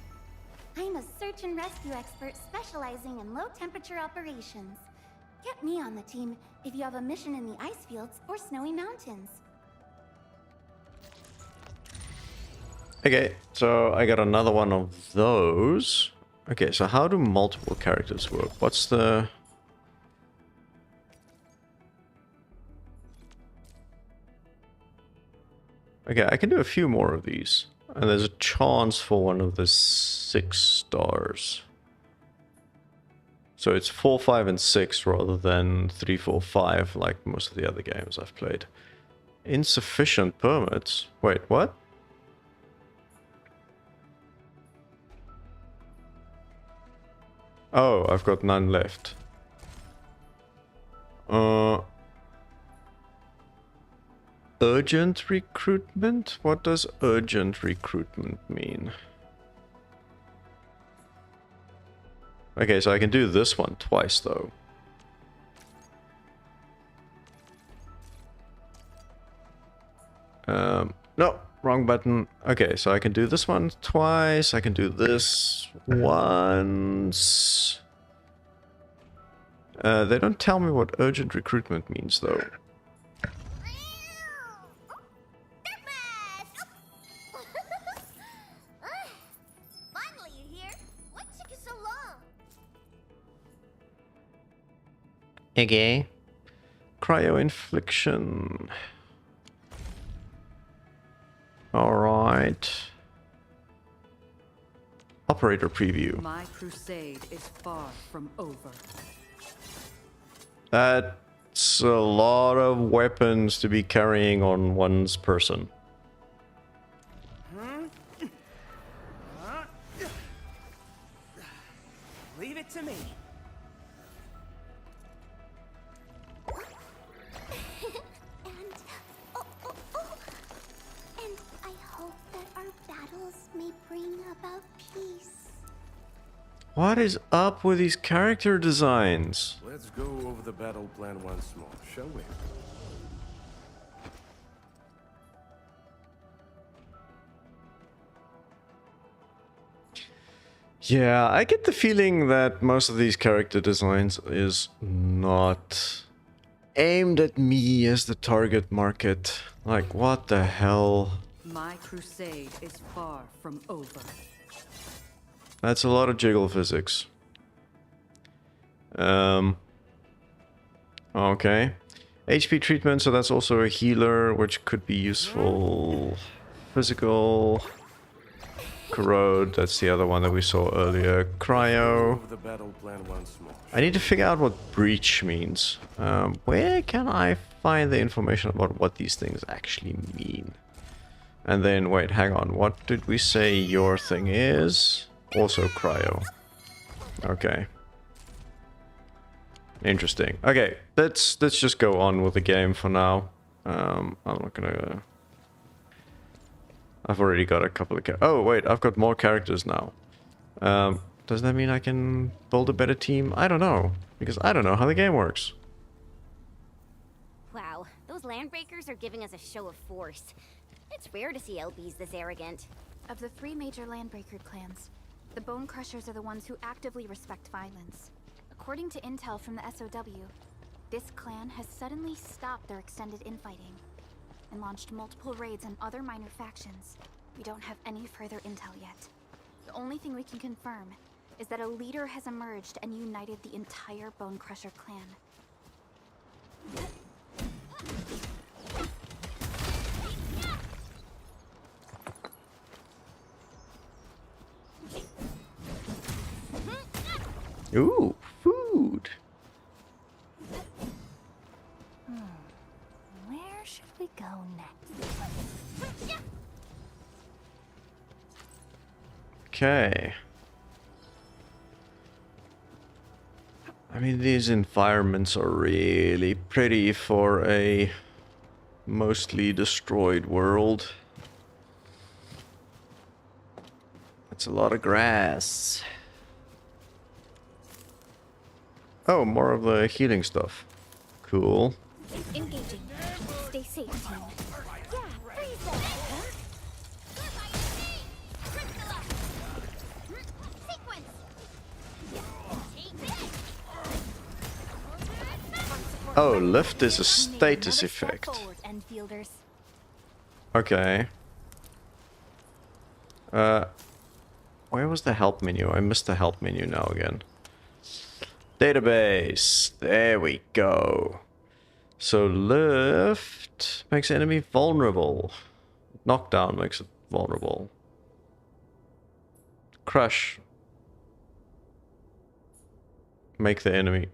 I'm a search and rescue expert specializing in low-temperature operations. Get me on the team if you have a mission in the ice fields or snowy mountains. Okay, so I got another one of those. Okay, so how do multiple characters work? What's the... Okay, I can do a few more of these. And there's a chance for one of the 6 stars. So it's 4, 5, and 6 rather than 3, 4, 5 like most of the other games I've played. Insufficient permits? Wait, what? Oh, I've got none left. Urgent recruitment? What does urgent recruitment mean? Okay, so I can do this one twice though. No, wrong button. Okay, so I can do this one twice. I can do this once. They don't tell me what urgent recruitment means though. Finally, you here? What took you so long? Okay. Cryo infliction. Alright. Operator preview. My crusade is far from over. That's a lot of weapons to be carrying on one's person. Leave it to me. And What is up with these character designs? Let's go over the battle plan once more, shall we? Yeah, I get the feeling that most of these character designs is not aimed at me as the target market. Like, what the hell? My crusade is far from over. That's a lot of jiggle physics. Okay. HP treatment, so that's also a healer, which could be useful. Physical. Corrode, that's the other one that we saw earlier. Cryo. I need to figure out what breach means. Where can I find the information about what these things actually mean? And then, wait, hang on. What did we say your thing is? Also cryo. Okay. Interesting. Okay, let's just go on with the game for now. I'm not gonna... I've already got a couple of... Oh, wait, I've got more characters now. Does that mean I can build a better team? I don't know, because I don't know how the game works. Wow, those landbreakers are giving us a show of force. It's rare to see LBs this arrogant. Of the 3 major landbreaker clans, the Bone Crushers are the ones who actively respect violence. According to intel from the SOW, this clan has suddenly stopped their extended infighting and launched multiple raids on other minor factions. We don't have any further intel yet. The only thing we can confirm is that a leader has emerged and united the entire Bone Crusher clan. Ooh, food. Where should we go next? Okay. I mean, these environments are really pretty for a mostly destroyed world. It's a lot of grass. Oh, more of the healing stuff. Cool. Engaging. Stay safe, team. Yeah, freeze them! Huh? Sequence! Oh, lift is a status Another step effect. forward, Endfielders. Okay. Where was the help menu? I missed the help menu now again. Database. There we go. So lift makes enemy vulnerable. Knockdown makes it vulnerable. Crush. Make the enemy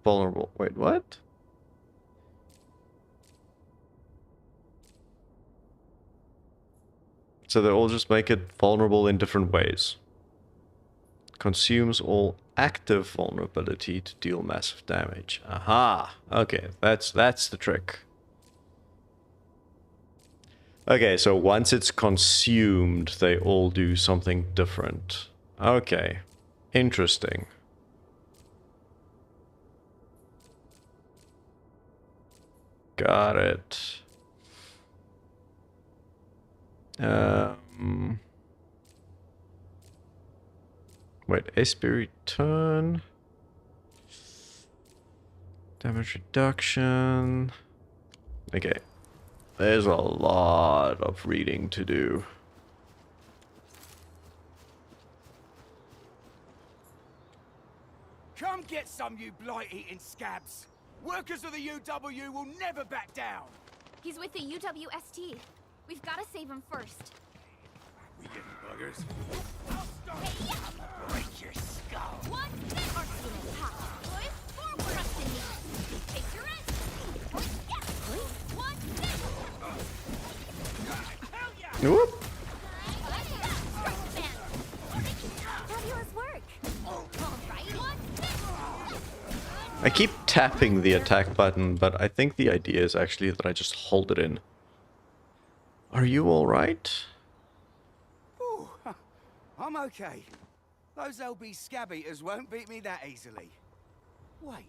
vulnerable. Wait, what? So they all just make it vulnerable in different ways. Consumes all active vulnerability to deal massive damage. Aha! Okay, that's the trick. Okay, so once it's consumed, they all do something different. Okay, interesting. Got it. Wait, SP return. Damage reduction. Okay. There's a lot of reading to do. Come get some, you blight-eating scabs. Workers of the UW will never back down. He's with the UWST. We've got to save him first. We getting buggers? Break your skull. What? Arsenal pop. Boys, forward. Trust in me. Take your rest. What? Whoop. Fabulous work. All right. I keep tapping the attack button, but I think the idea is actually that I just hold it in. Are you alright? Ooh, I'm okay. Those LB scab eaters won't beat me that easily. Wait,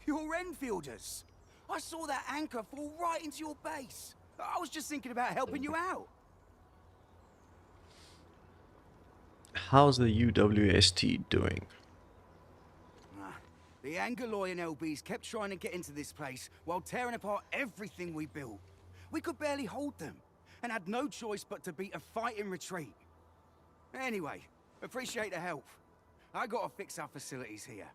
you're Enfielders. I saw that anchor fall right into your base. I was just thinking about helping you out. How's the UWST doing? The Angaloy and LBs kept trying to get into this place while tearing apart everything we built. We could barely hold them, and had no choice but to beat a fighting retreat. Anyway, appreciate the help. I gotta fix our facilities here.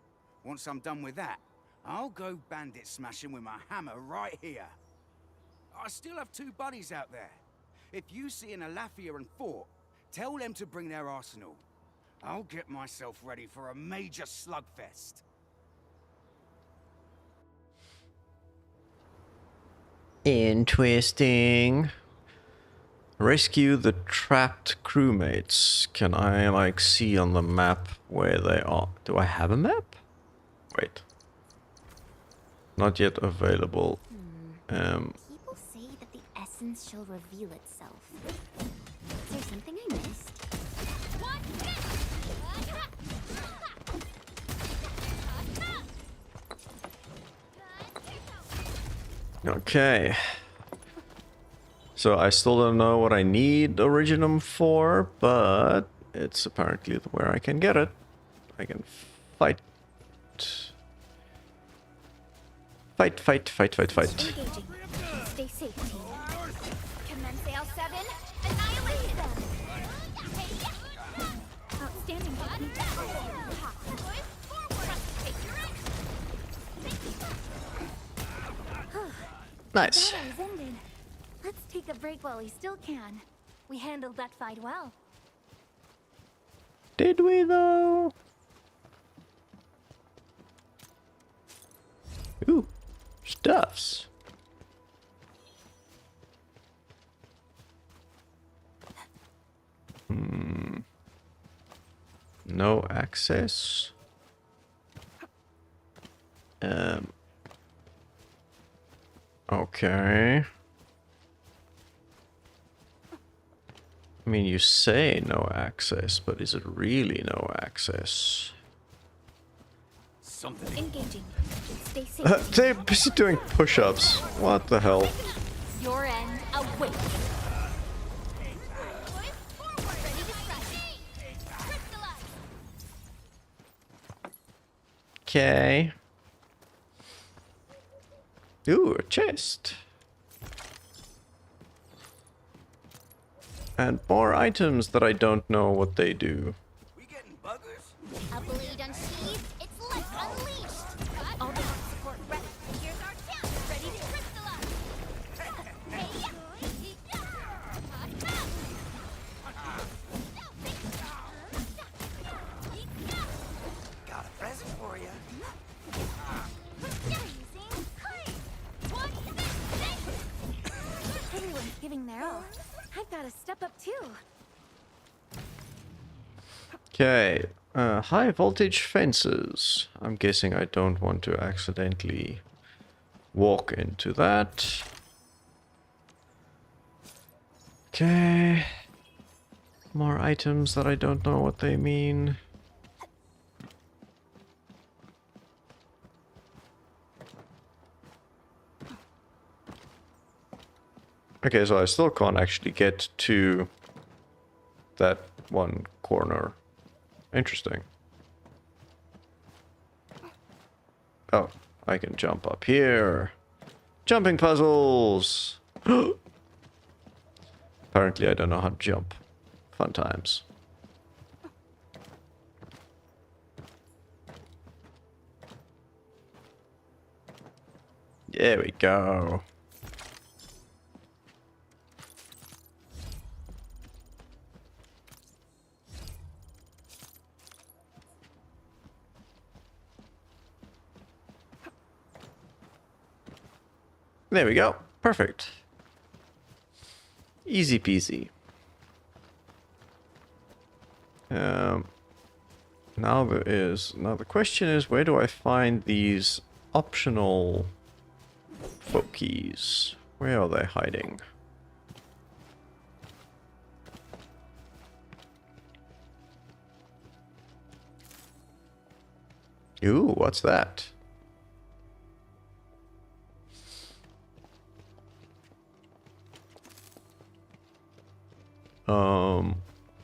Once I'm done with that, I'll go bandit smashing with my hammer right here. I still have 2 buddies out there. If you see an Alafia and Fort, tell them to bring their arsenal. I'll get myself ready for a major slugfest. Interesting. Rescue the trapped crewmates. Can I, like, see on the map where they are? Do I have a map? Wait. Not yet available. People say that the essence shall reveal itself. Is there something I missed? Okay. So I still don't know what I need Originum for, but it's apparently where I can get it. I can fight. Fight. Engaging. Stay safe, team. Commence AL7. Annihilate them. Outstanding technique. Nice. That was ended. Let's take a break while we still can. We handled that fight well. Did we though? Ooh, stuffs. No access. Okay. I mean, you say no access, but is it really no access? Something. Engaging. Stay safe. They're busy doing push-ups. What the hell? Your end awaits. Okay. Ooh, a chest. And more items that I don't know what they do. We getting buggers? A blade unsheathed, its life unleashed. All the support ready. Here's our chance, ready to crystallize. Got a present for you. Everyone's giving their all. I've got to step up too. Okay, high voltage fences. I'm guessing I don't want to accidentally walk into that. Okay. More items that I don't know what they mean. Okay, so I still can't actually get to that one corner. Interesting. Oh, I can jump up here. Jumping puzzles! Apparently I don't know how to jump. Fun times. There we go. There we go. Perfect. Easy peasy. Now the question is, where do I find these optional fokies? Where are they hiding? Ooh, what's that?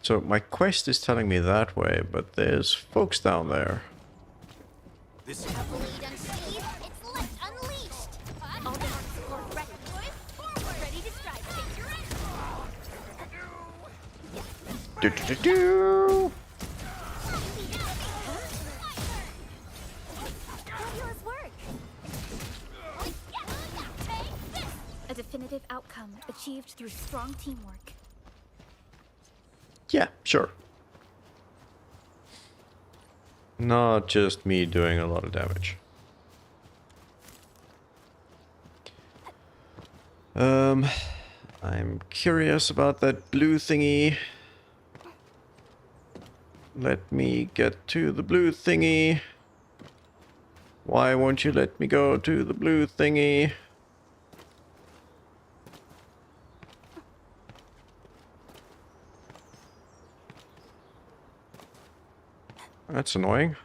So my quest is telling me that way, but there's folks down there. This bleed unsheathed, it's left unleashed. All the marks are ready. Forward, ready to strike. Take your Do. Fabulous work! A definitive outcome achieved through strong teamwork. Yeah, sure. Not just me doing a lot of damage. I'm curious about that blue thingy. Let me get to the blue thingy. Why won't you let me go to the blue thingy? That's annoying.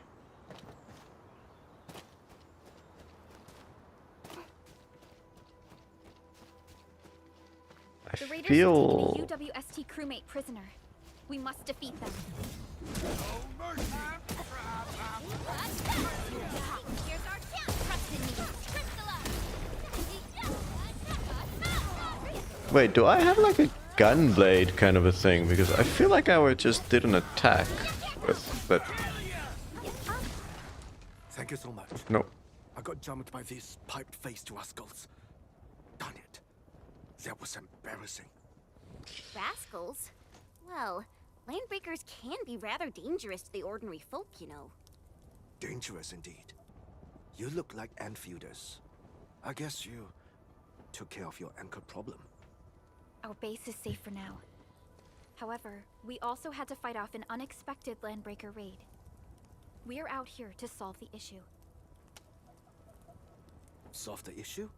The raiders feel... have taken a UWST crewmate prisoner. We must defeat them. Here's our chance. Trust in me. Wait, do I have like a gun blade kind of a thing? Because I feel like I just did an attack with that. Thank you so much. No. I got jumped by these piped-faced rascals. Darn it. That was embarrassing. Rascals? Well, landbreakers can be rather dangerous to the ordinary folk, you know. Dangerous indeed. You look like Enfielders. I guess you took care of your anchor problem. Our base is safe for now. However, we also had to fight off an unexpected landbreaker raid. We are out here to solve the issue. Solve the issue?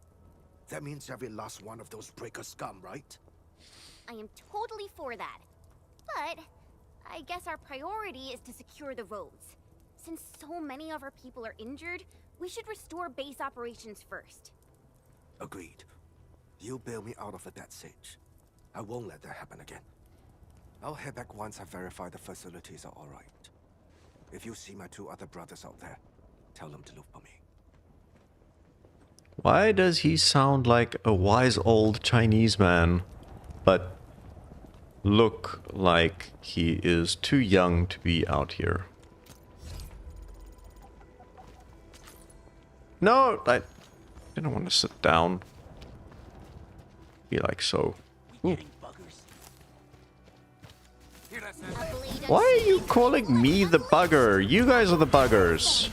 That means every last one of those breaker scum, right? I am totally for that. But I guess our priority is to secure the roads. Since so many of our people are injured, we should restore base operations first. Agreed. You bail me out of a death siege. I won't let that happen again. I'll head back once I verify the facilities are alright. If you see my two other brothers out there, tell them to look for me. Why does he sound like a wise old Chinese man, but look like he is too young to be out here? No, I didn't want to sit down. Be like so. Ooh. Why are you calling me the bugger? You guys are the buggers.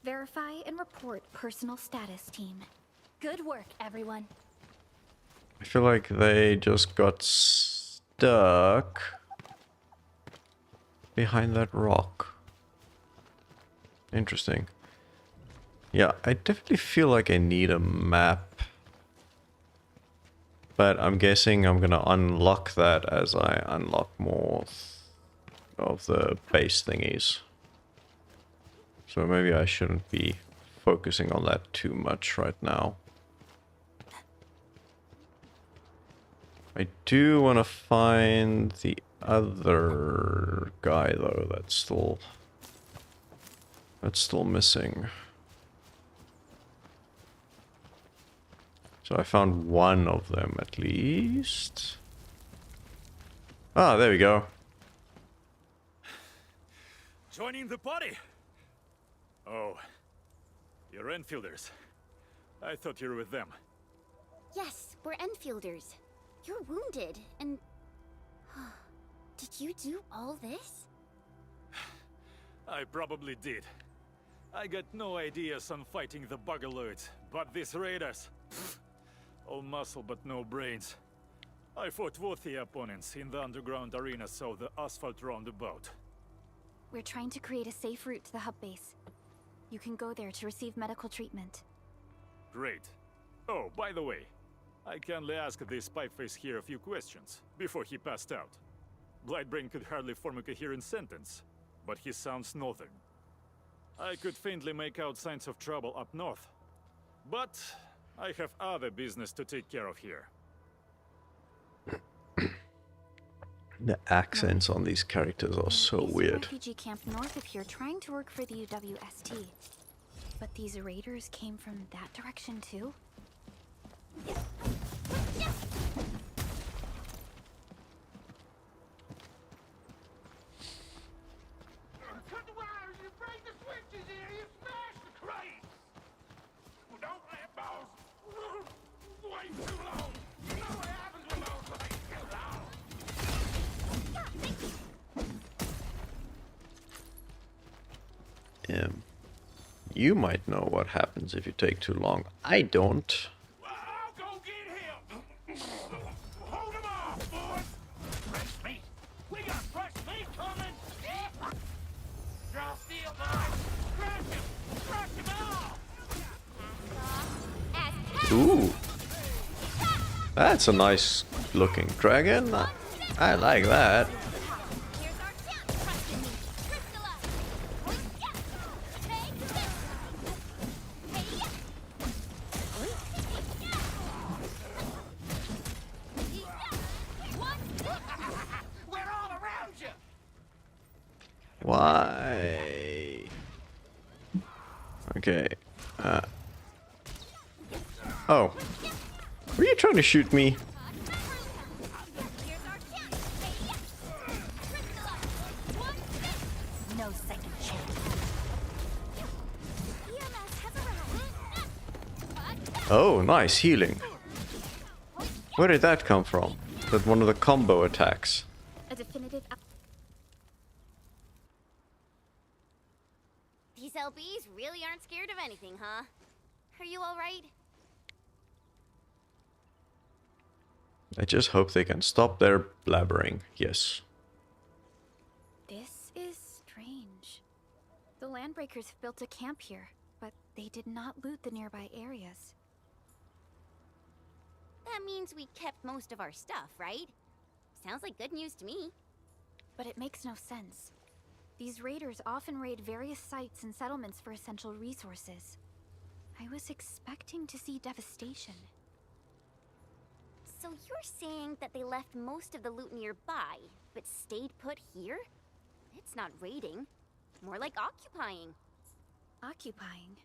Verify and report personal status, team. Good work, everyone. I feel like they just got stuck behind that rock. Interesting. Yeah, I definitely feel like I need a map. But I'm guessing I'm gonna unlock that as I unlock more of the base thingies. So maybe I shouldn't be focusing on that too much right now. I do want to find the other guy though that's still missing. So I found one of them at least. Ah, there we go. Joining the party. Oh, you're Enfielders. I thought you were with them. Yes, we're Enfielders. You're wounded, and... Did you do all this? I probably did. I got no ideas on fighting the Buggerloids, but these raiders... All muscle but no brains. I fought worthy opponents in the underground arena, so the asphalt roundabout. We're trying to create a safe route to the hub base. You can go there to receive medical treatment. Great. Oh, by the way, I kindly asked this pipeface here a few questions before he passed out. Blightbrain could hardly form a coherent sentence, but he sounds northern. I could faintly make out signs of trouble up north, but I have other business to take care of here. The accents on these characters are so weird. Refugee camp north of here trying to work for the UWST. But these raiders came from that direction too? Cut the wires, you break the switches here, you smash the crates! Well, don't let balls wait too long. You know what happens when those things get long. You might know what happens if you take too long. I don't. I'll go get him! Hold him off, boys! Fresh meat! We got fresh meat coming! Draw steel, boys! Crush him! Crush him all! Ooh. That's a nice looking dragon. I like that. Why? Okay. Oh. Were you trying to shoot me? No second chance. Oh, nice healing. Where did that come from? That one of the combo attacks. A definitive. These LBs really aren't scared of anything, huh? Are you alright? I just hope they can stop their blabbering. Yes. This is strange. The Landbreakers have built a camp here, but they did not loot the nearby areas. That means we kept most of our stuff, right? Sounds like good news to me. But it makes no sense. These raiders often raid various sites and settlements for essential resources. I was expecting to see devastation. So you're saying that they left most of the loot nearby, but stayed put here? It's not raiding. More like occupying. Occupying?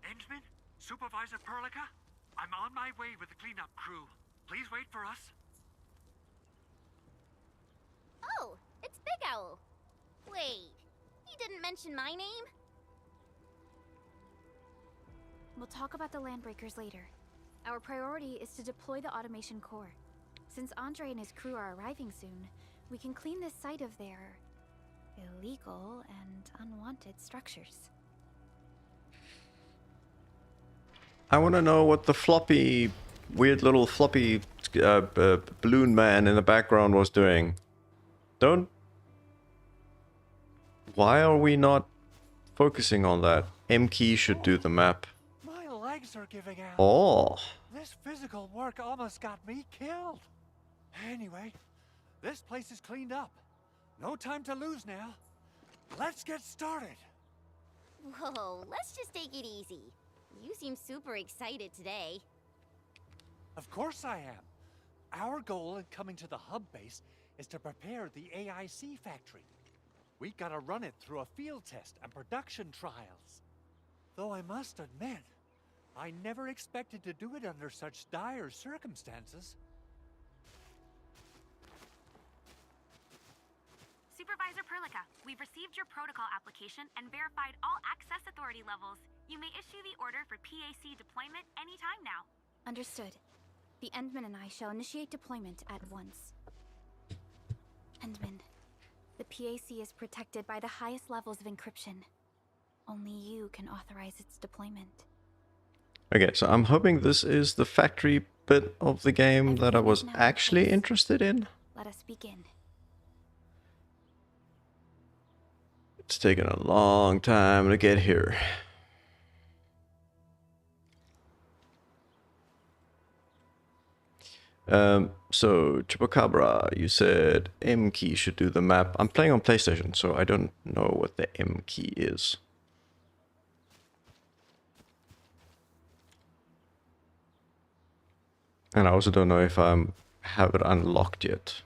Endman? Supervisor Perlica? I'm on my way with the cleanup crew. Please wait for us. Oh, it's Big Owl. Wait, he didn't mention my name? We'll talk about the Landbreakers later. Our priority is to deploy the automation core. Since Andre and his crew are arriving soon, we can clean this site of their illegal and unwanted structures. I want to know what the floppy, weird little floppy balloon man in the background was doing. Don't... Why are we not focusing on that? M key should do the map. My legs are giving out. Oh. This physical work almost got me killed. Anyway, this place is cleaned up. No time to lose now. Let's get started. Whoa, let's just take it easy. You seem super excited today. Of course I am. Our goal in coming to the hub base is to prepare the AIC factory. We gotta run it through a field test and production trials. Though I must admit, I never expected to do it under such dire circumstances. Supervisor Perlica, we've received your protocol application and verified all access authority levels. You may issue the order for PAC deployment anytime now. Understood. The Endman and I shall initiate deployment at once. Endman, the PAC is protected by the highest levels of encryption. Only you can authorize its deployment. Okay, so I'm hoping this is the factory bit of the game that I was actually interested in. Let us begin. It's taken a long time to get here. So Chupacabra, you said M key should do the map. I'm playing on PlayStation, so I don't know what the M key is. And I also don't know if I have it unlocked yet.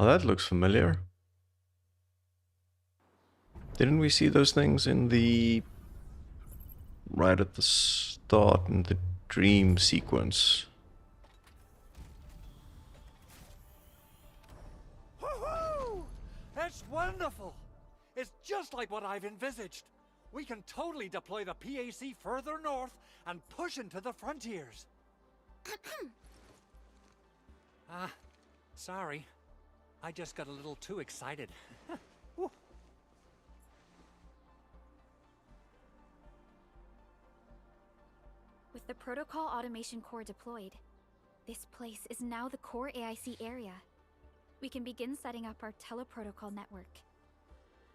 Oh, that looks familiar. Didn't we see those things in the... right at the start in the dream sequence? Woohoo! That's wonderful! It's just like what I've envisaged. We can totally deploy the PAC further north and push into the frontiers. Sorry. I just got a little too excited. With the protocol automation core deployed, this place is now the core AIC area. We can begin setting up our teleprotocol network.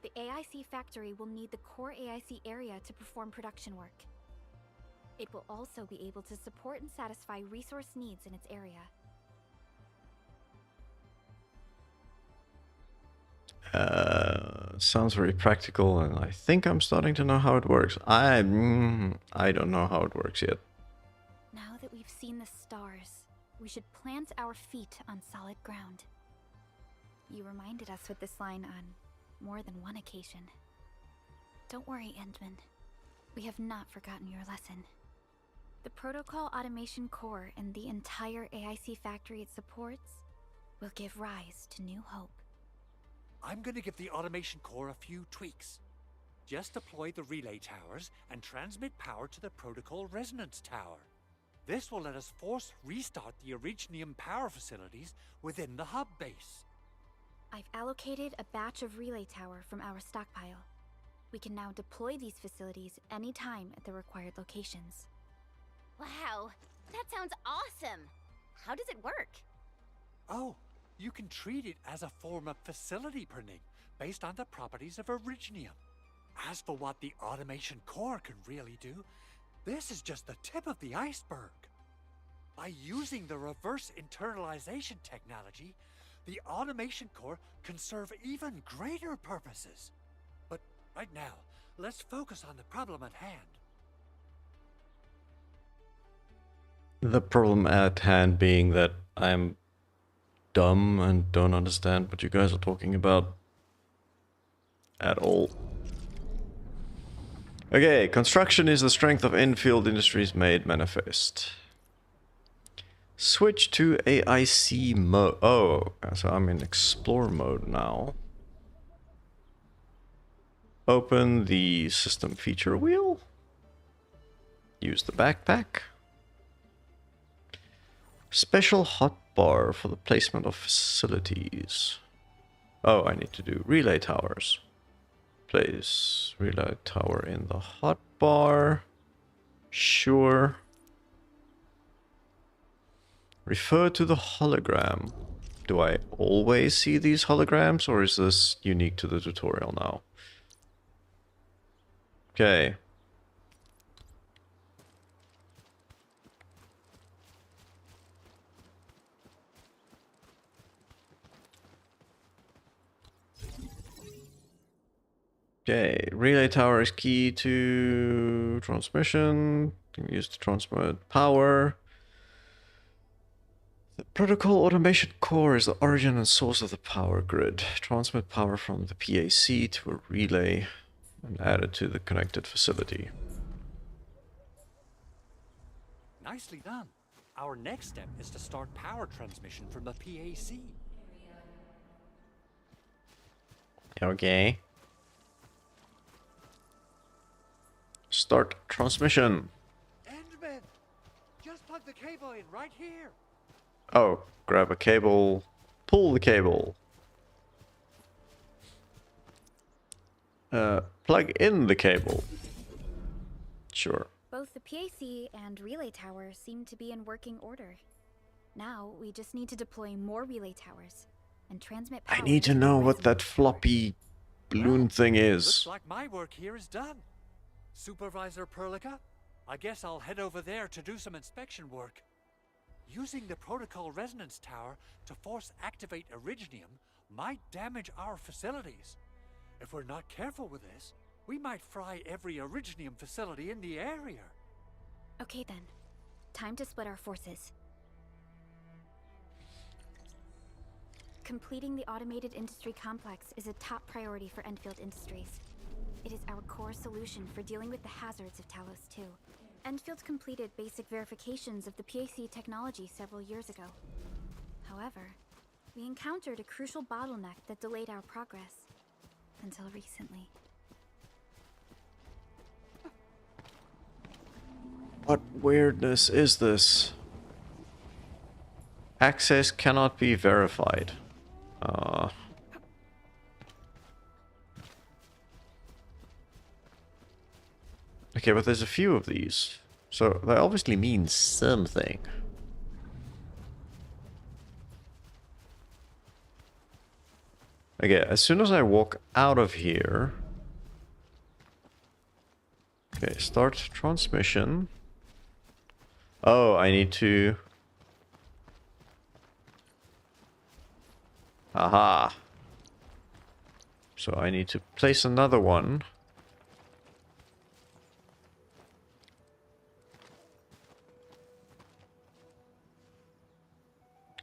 The AIC factory will need the core AIC area to perform production work. It will also be able to support and satisfy resource needs in its area. Sounds very practical, and I think I'm starting to know how it works. I don't know how it works yet. Now that we've seen the stars, we should plant our feet on solid ground. You reminded us with this line on more than one occasion. Don't worry, Endman. We have not forgotten your lesson. The protocol automation core and the entire AIC factory it supports will give rise to new hope. I'm gonna give the automation core a few tweaks. Just deploy the relay towers and transmit power to the protocol resonance tower. This will let us force restart the Originium power facilities within the hub base. I've allocated a batch of relay tower from our stockpile. We can now deploy these facilities anytime at the required locations. Wow, that sounds awesome! How does it work? Oh, you can treat it as a form of facility printing based on the properties of Originium. As for what the automation core can really do, this is just the tip of the iceberg. By using the reverse internalization technology, the automation core can serve even greater purposes. But right now, let's focus on the problem at hand. The problem at hand being that I'm dumb and don't understand what you guys are talking about at all. Okay, construction is the strength of Endfield Industries made manifest. Switch to AIC mode. Oh, so I'm in explore mode now. Open the system feature wheel. Use the backpack. Special hotbar for the placement of facilities. Oh, I need to do relay towers. Place relay tower in the hotbar. Sure. Refer to the hologram. Do I always see these holograms, or is this unique to the tutorial now? Okay. Okay, relay tower is key to transmission. Can use to transmit power. The protocol automation core is the origin and source of the power grid. Transmit power from the PAC to a relay and add it to the connected facility. Nicely done. Our next step is to start power transmission from the PAC. Okay. Start transmission. Endman! Just plug the cable in right here. Oh, grab a cable, pull the cable. Plug in the cable. Sure. Both the PAC and relay towers seem to be in working order. Now, we just need to deploy more relay towers and transmit power. I need to know what that floppy balloon thing is. Looks like my work here is done. Supervisor Perlica, I guess I'll head over there to do some inspection work. Using the protocol resonance tower to force activate Originium might damage our facilities. If we're not careful with this, we might fry every Originium facility in the area. Okay then. Time to split our forces. Completing the automated industry complex is a top priority for Endfield Industries. It is our core solution for dealing with the hazards of Talos-II. Endfield completed basic verifications of the PAC technology several years ago. However, we encountered a crucial bottleneck that delayed our progress. Until recently. What weirdness is this? Access cannot be verified. Okay, but there's a few of these. So that obviously means something. Okay, as soon as I walk out of here... Okay, start transmission. Oh, I need to... Aha! So I need to place another one.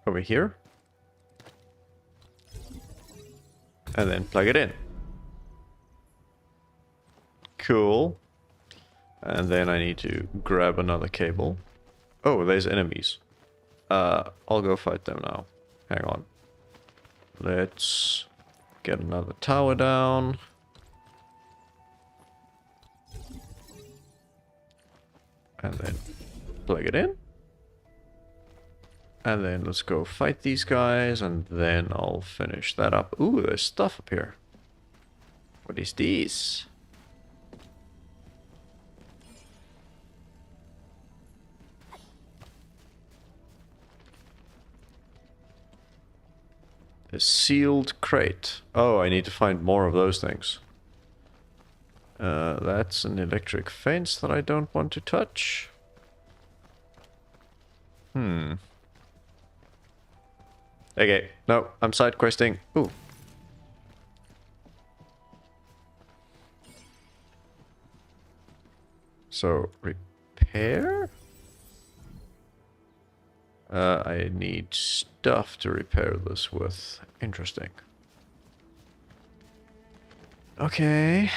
Over here. And then plug it in. Cool. And then I need to grab another cable. Oh, there's enemies. I'll go fight them now. Hang on. Let's get another tower down. And then plug it in. And then let's go fight these guys, and then I'll finish that up. Ooh, there's stuff up here. What is this? A sealed crate. Oh, I need to find more of those things. That's an electric fence that I don't want to touch. Okay, no, I'm side questing. Ooh. So, repair? I need stuff to repair this with. Interesting. Okay.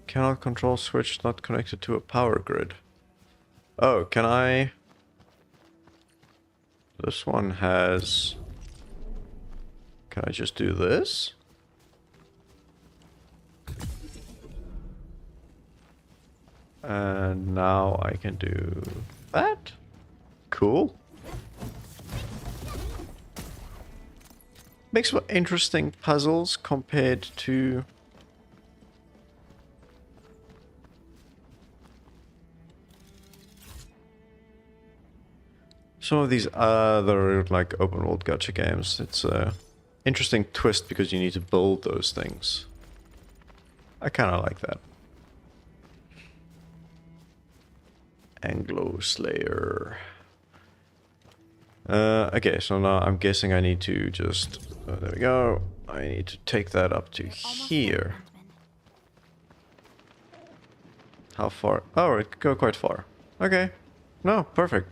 Cannot control switch not connected to a power grid. Oh, can I... This one has... Can I just do this? And now I can do that? Cool. Makes for interesting puzzles compared to... some of these other, like, open world gacha games. It's a interesting twist because you need to build those things. I kind of like that. Anglo Slayer. Okay, so now I'm guessing I need to just... there we go. I need to take that up to here. How far? Oh, it could go quite far. Okay. No, perfect.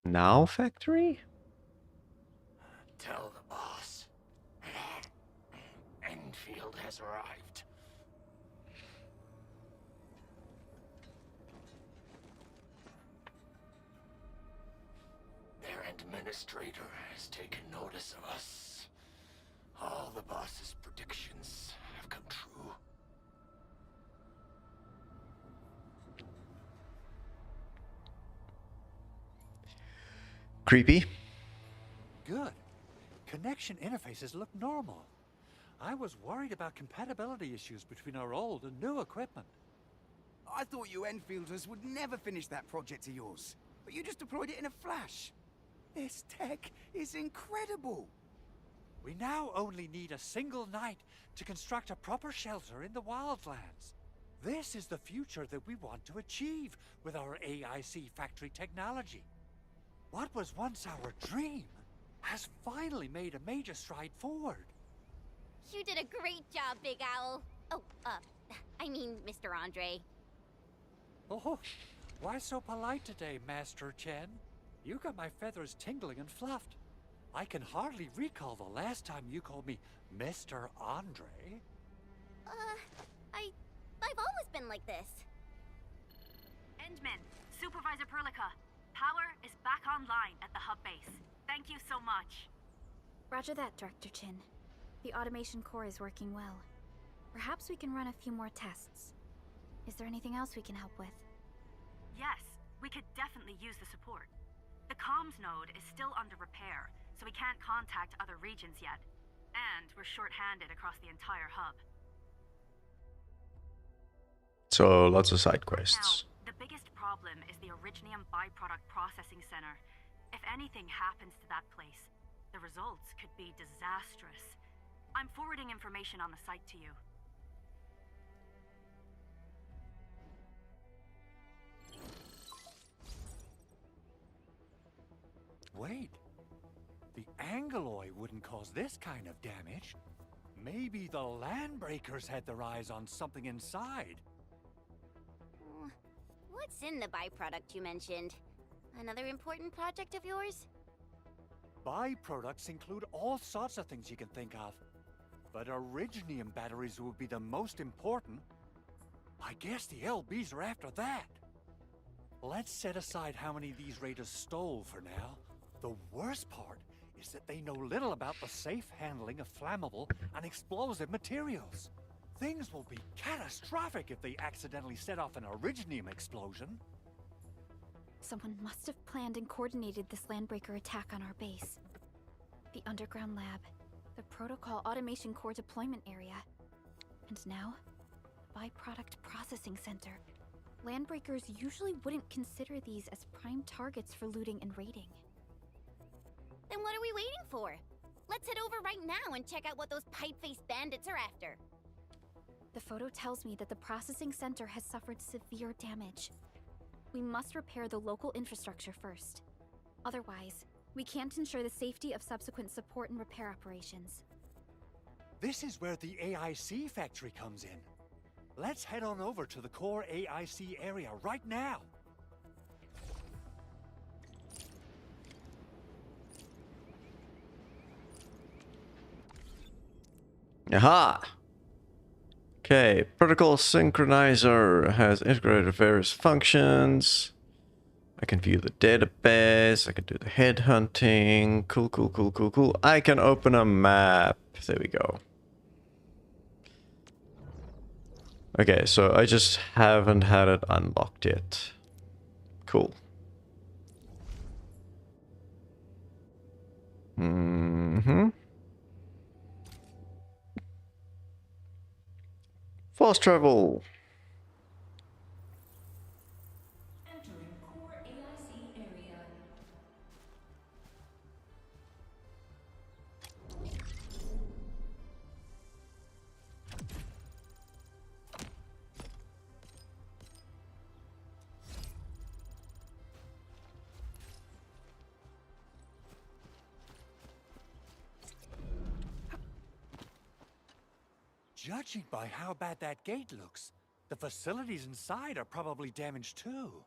Now factory? Tell the boss. Endfield has arrived. Their Endministrator has taken notice of us. All the boss's predictions have come true. Creepy. Good. Connection interfaces look normal. I was worried about compatibility issues between our old and new equipment. I thought you Enfielders would never finish that project of yours, but you just deployed it in a flash. This tech is incredible. We now only need a single night to construct a proper shelter in the wildlands. This is the future that we want to achieve with our AIC factory technology. What was once our dream has finally made a major stride forward. You did a great job, Big Owl. Oh, I mean, Mr. Andre. Oh, why so polite today, Master Chen? You got my feathers tingling and fluffed. I can hardly recall the last time you called me Mr. Andre. I've always been like this. Endman, Supervisor Perlica, power is back online at the hub base. Thank you so much. Roger that, Director Chin. The automation core is working well. Perhaps we can run a few more tests. Is there anything else we can help with? Yes, we could definitely use the support. The comms node is still under repair, so we can't contact other regions yet. And we're short-handed across the entire hub. So lots of side quests. Now, the biggest problem is the Originium byproduct processing center. If anything happens to that place, the results could be disastrous. I'm forwarding information on the site to you. Wait. The Angeloy wouldn't cause this kind of damage. Maybe the Landbreakers had their eyes on something inside. What's in the byproduct you mentioned? Another important project of yours? Byproducts include all sorts of things you can think of. But Originium batteries would be the most important. I guess the LBs are after that. Let's set aside how many these raiders stole for now. The worst part is that they know little about the safe handling of flammable and explosive materials. Things will be catastrophic if they accidentally set off an Originium explosion. Someone must have planned and coordinated this Landbreaker attack on our base. The underground lab, the protocol automation core deployment area, and now, the byproduct processing center. Landbreakers usually wouldn't consider these as prime targets for looting and raiding. Then what are we waiting for? Let's head over right now and check out what those pipe-faced bandits are after. The photo tells me that the processing center has suffered severe damage. We must repair the local infrastructure first. Otherwise, we can't ensure the safety of subsequent support and repair operations. This is where the AIC factory comes in. Let's head on over to the core AIC area right now. Aha! Okay, protocol synchronizer has integrated various functions. I can view the database, I can do the headhunting. Cool, cool, cool, cool, cool. I can open a map. There we go. Okay, so I just haven't had it unlocked yet. Cool. Fast travel. Entering core AIC area. Judging by how bad that gate looks, the facilities inside are probably damaged too.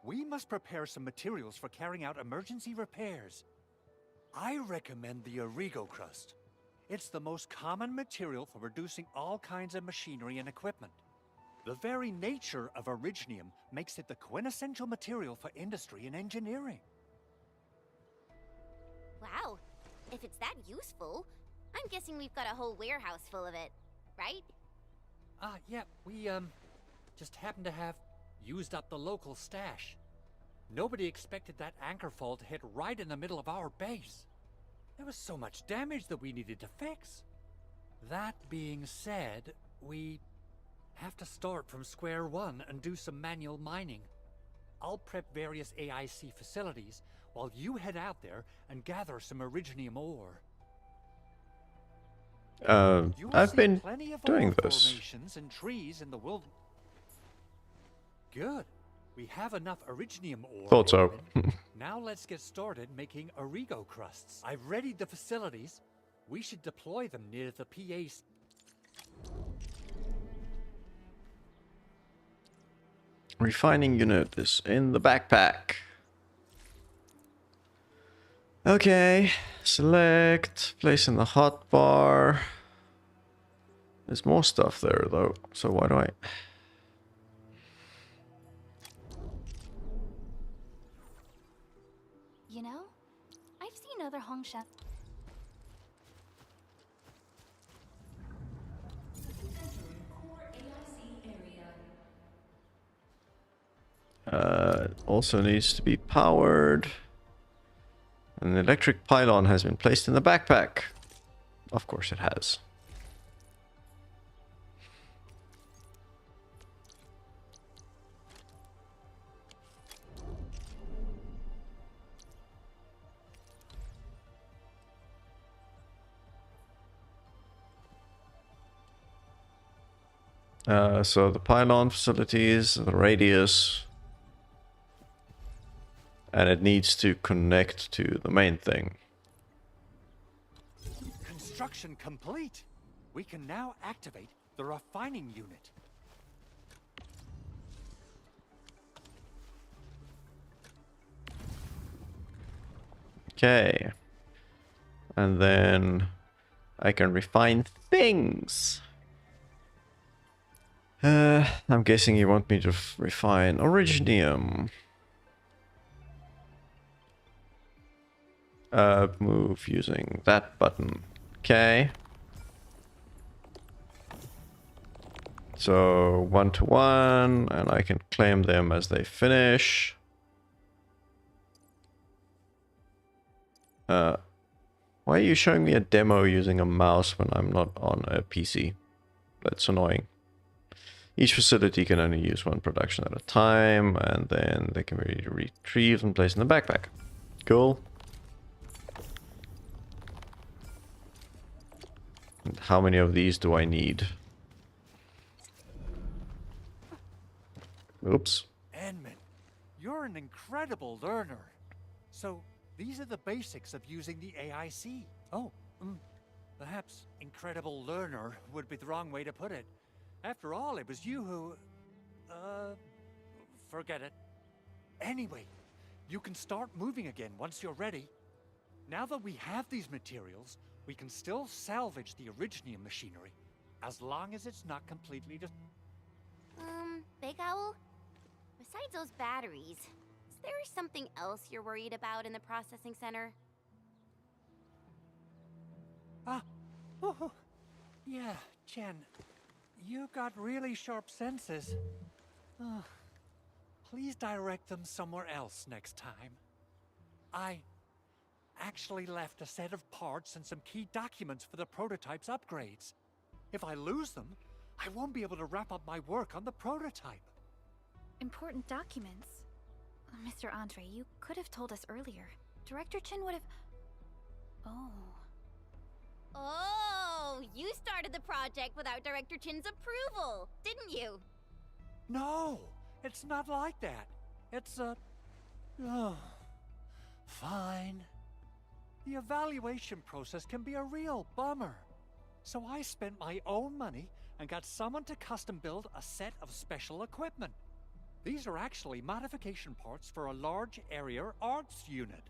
We must prepare some materials for carrying out emergency repairs. I recommend the Origo crust. It's the most common material for producing all kinds of machinery and equipment. The very nature of originium makes it the quintessential material for industry and engineering. Wow, if it's that useful, I'm guessing we've got a whole warehouse full of it, right? Yeah, we, just happen to have used up the local stash. Nobody expected that anchor fall to hit right in the middle of our base. There was so much damage that we needed to fix. That being said, we have to start from square one and do some manual mining. I'll prep various AIC facilities while you head out there and gather some originium ore. I've been doing this. Formations and trees in the wilderness. Good. We have enough originium ore. Thought so. Now let's get started making Origo crusts. I've readied the facilities. We should deploy them near the PAs. Refining unit is in the backpack. Okay, select, place in the hotbar. There's more stuff there though, so why do I... You know, I've seen other Hongsha. Also needs to be powered. An electric pylon has been placed in the backpack. Of course it has. So the pylon facilities, the radius, and it needs to connect to the main thing. Construction complete. We can now activate the refining unit. Okay. And then I can refine things. I'm guessing you want me to refine originium. Move using that button. Okay. So 1-to-1, and I can claim them as they finish. Why are you showing me a demo using a mouse when I'm not on a PC? That's annoying. Each facility can only use one production at a time, and then they can be retrieved and placed in the backpack. Cool. And how many of these do I need? Oops. Edmund, you're an incredible learner. So, these are the basics of using the AIC. Oh, perhaps incredible learner would be the wrong way to put it. After all, it was you who... forget it. Anyway, you can start moving again once you're ready. Now that we have these materials, we can still salvage the originium machinery, as long as it's not completely Big Owl? Besides those batteries, is there something else you're worried about in the processing center? Yeah, Jen. You got really sharp senses. Please direct them somewhere else next time. I actually left a set of parts and some key documents for the prototype's upgrades. If I lose them, I won't be able to wrap up my work on the prototype. Important documents? Mr. Andre, you could have told us earlier. Director Chin would have... Oh, you started the project without Director Chin's approval, didn't you? No, it's not like that. It's fine. The evaluation process can be a real bummer. So I spent my own money and got someone to custom build a set of special equipment. These are actually modification parts for a large area arts unit.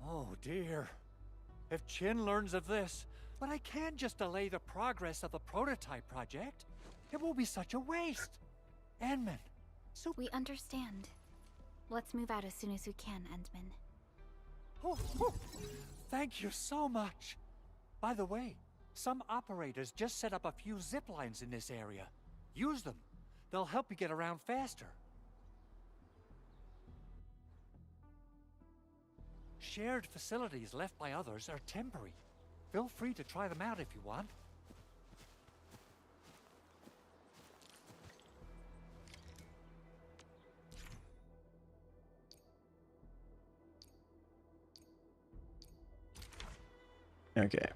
Oh dear. If Chin learns of this, but I can't just delay the progress of the prototype project. It will be such a waste. Endman, so... We understand. Let's move out as soon as we can, Endman. Oh, thank you so much. By the way, some operators just set up a few zip lines in this area. Use them. They'll help you get around faster. Shared facilities left by others are temporary. Feel free to try them out if you want. Okay.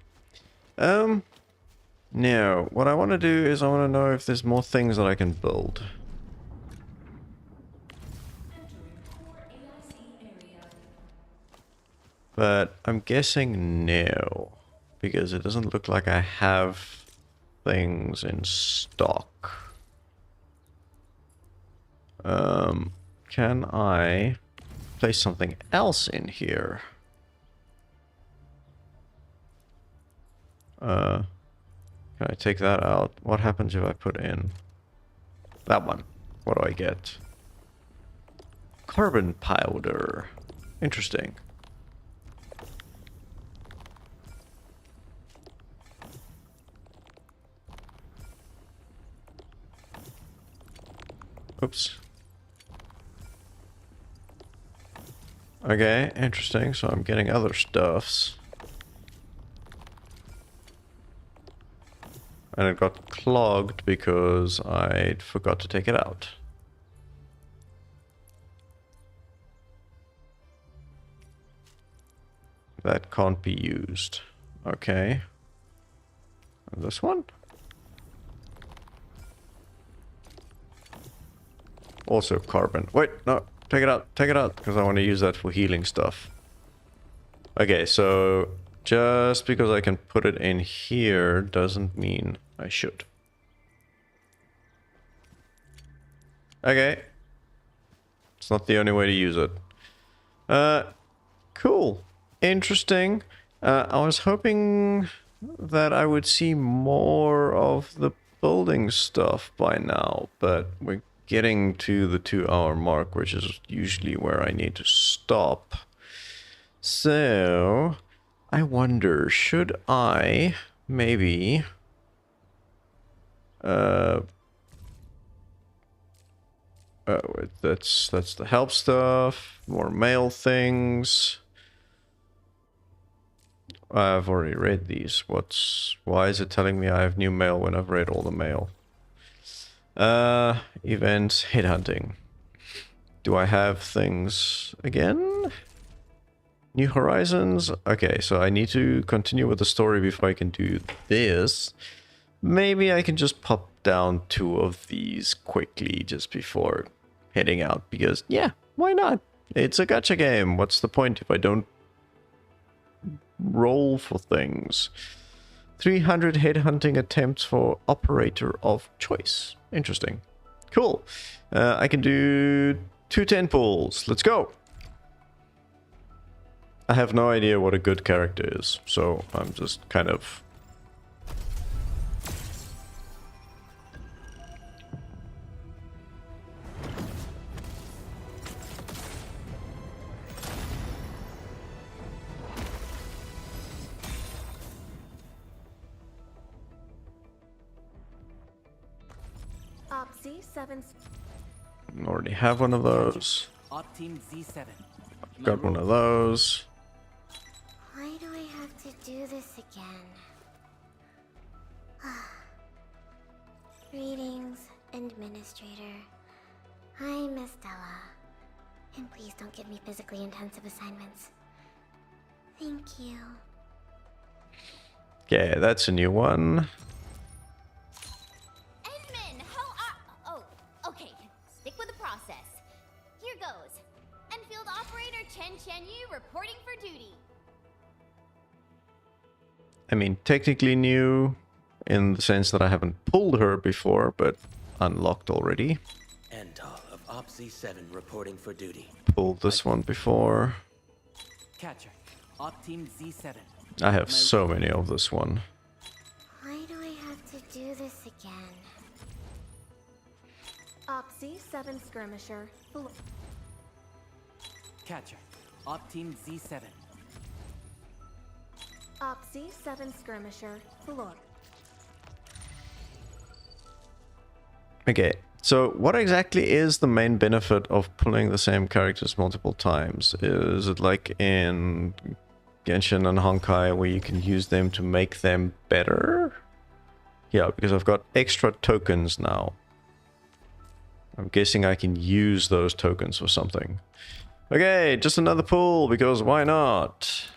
Now, what I want to do is I want to know if there's more things that I can build. But I'm guessing no, because it doesn't look like I have things in stock. Can I place something else in here? Can I take that out? What happens if I put in that one? What do I get? Carbon powder. Interesting. Oops. Okay, interesting. So I'm getting other stuffs. And it got clogged because I forgot to take it out. That can't be used. Okay. And this one? Also carbon. Wait, no. Take it out. Take it out. Because I want to use that for healing stuff. Okay, so just because I can put it in here doesn't mean I should. Okay. It's not the only way to use it. Cool. Interesting. I was hoping that I would see more of the building stuff by now, but we're getting to the 2-hour mark, which is usually where I need to stop. So, I wonder, should I maybe that's the help stuff, more mail things. I've already read these. Why is it telling me I have new mail when I've read all the mail? Events, headhunting. Do I have things again? New Horizons? Okay, so I need to continue with the story before I can do this. Maybe I can just pop down 2 of these quickly just before heading out, because, yeah, why not? It's a gacha game. What's the point if I don't roll for things? 300 headhunting attempts for operator of choice. Interesting. Cool. I can do 2 10 pulls. Let's go. I have no idea what a good character is, so I'm just kind of... C7. Already have one of those. Op Team Z7. Got one of those. Why do I have to do this again? Greetings, Endministrator. I'm Miss Della. And please don't give me physically intensive assignments. Thank you. Okay, that's a new one. Endman, how are... Oh, okay. Stick with the process. Here goes. Enfield Operator Chen Yu reporting for duty. I mean, technically new in the sense that I haven't pulled her before, but unlocked already. Antal of Op Z7 reporting for duty. Pulled this one before. Catcher. Op Team Z7. I have so many of this one. Why do I have to do this again? Op C7 skirmisher. Catcher. Op Team Z7. Op C7 skirmisher. Floor. Okay, so what exactly is the main benefit of pulling the same characters multiple times? Is it like in Genshin and Honkai where you can use them to make them better? Yeah, because I've got extra tokens now. I'm guessing I can use those tokens for something. Okay, just another pull, because why not?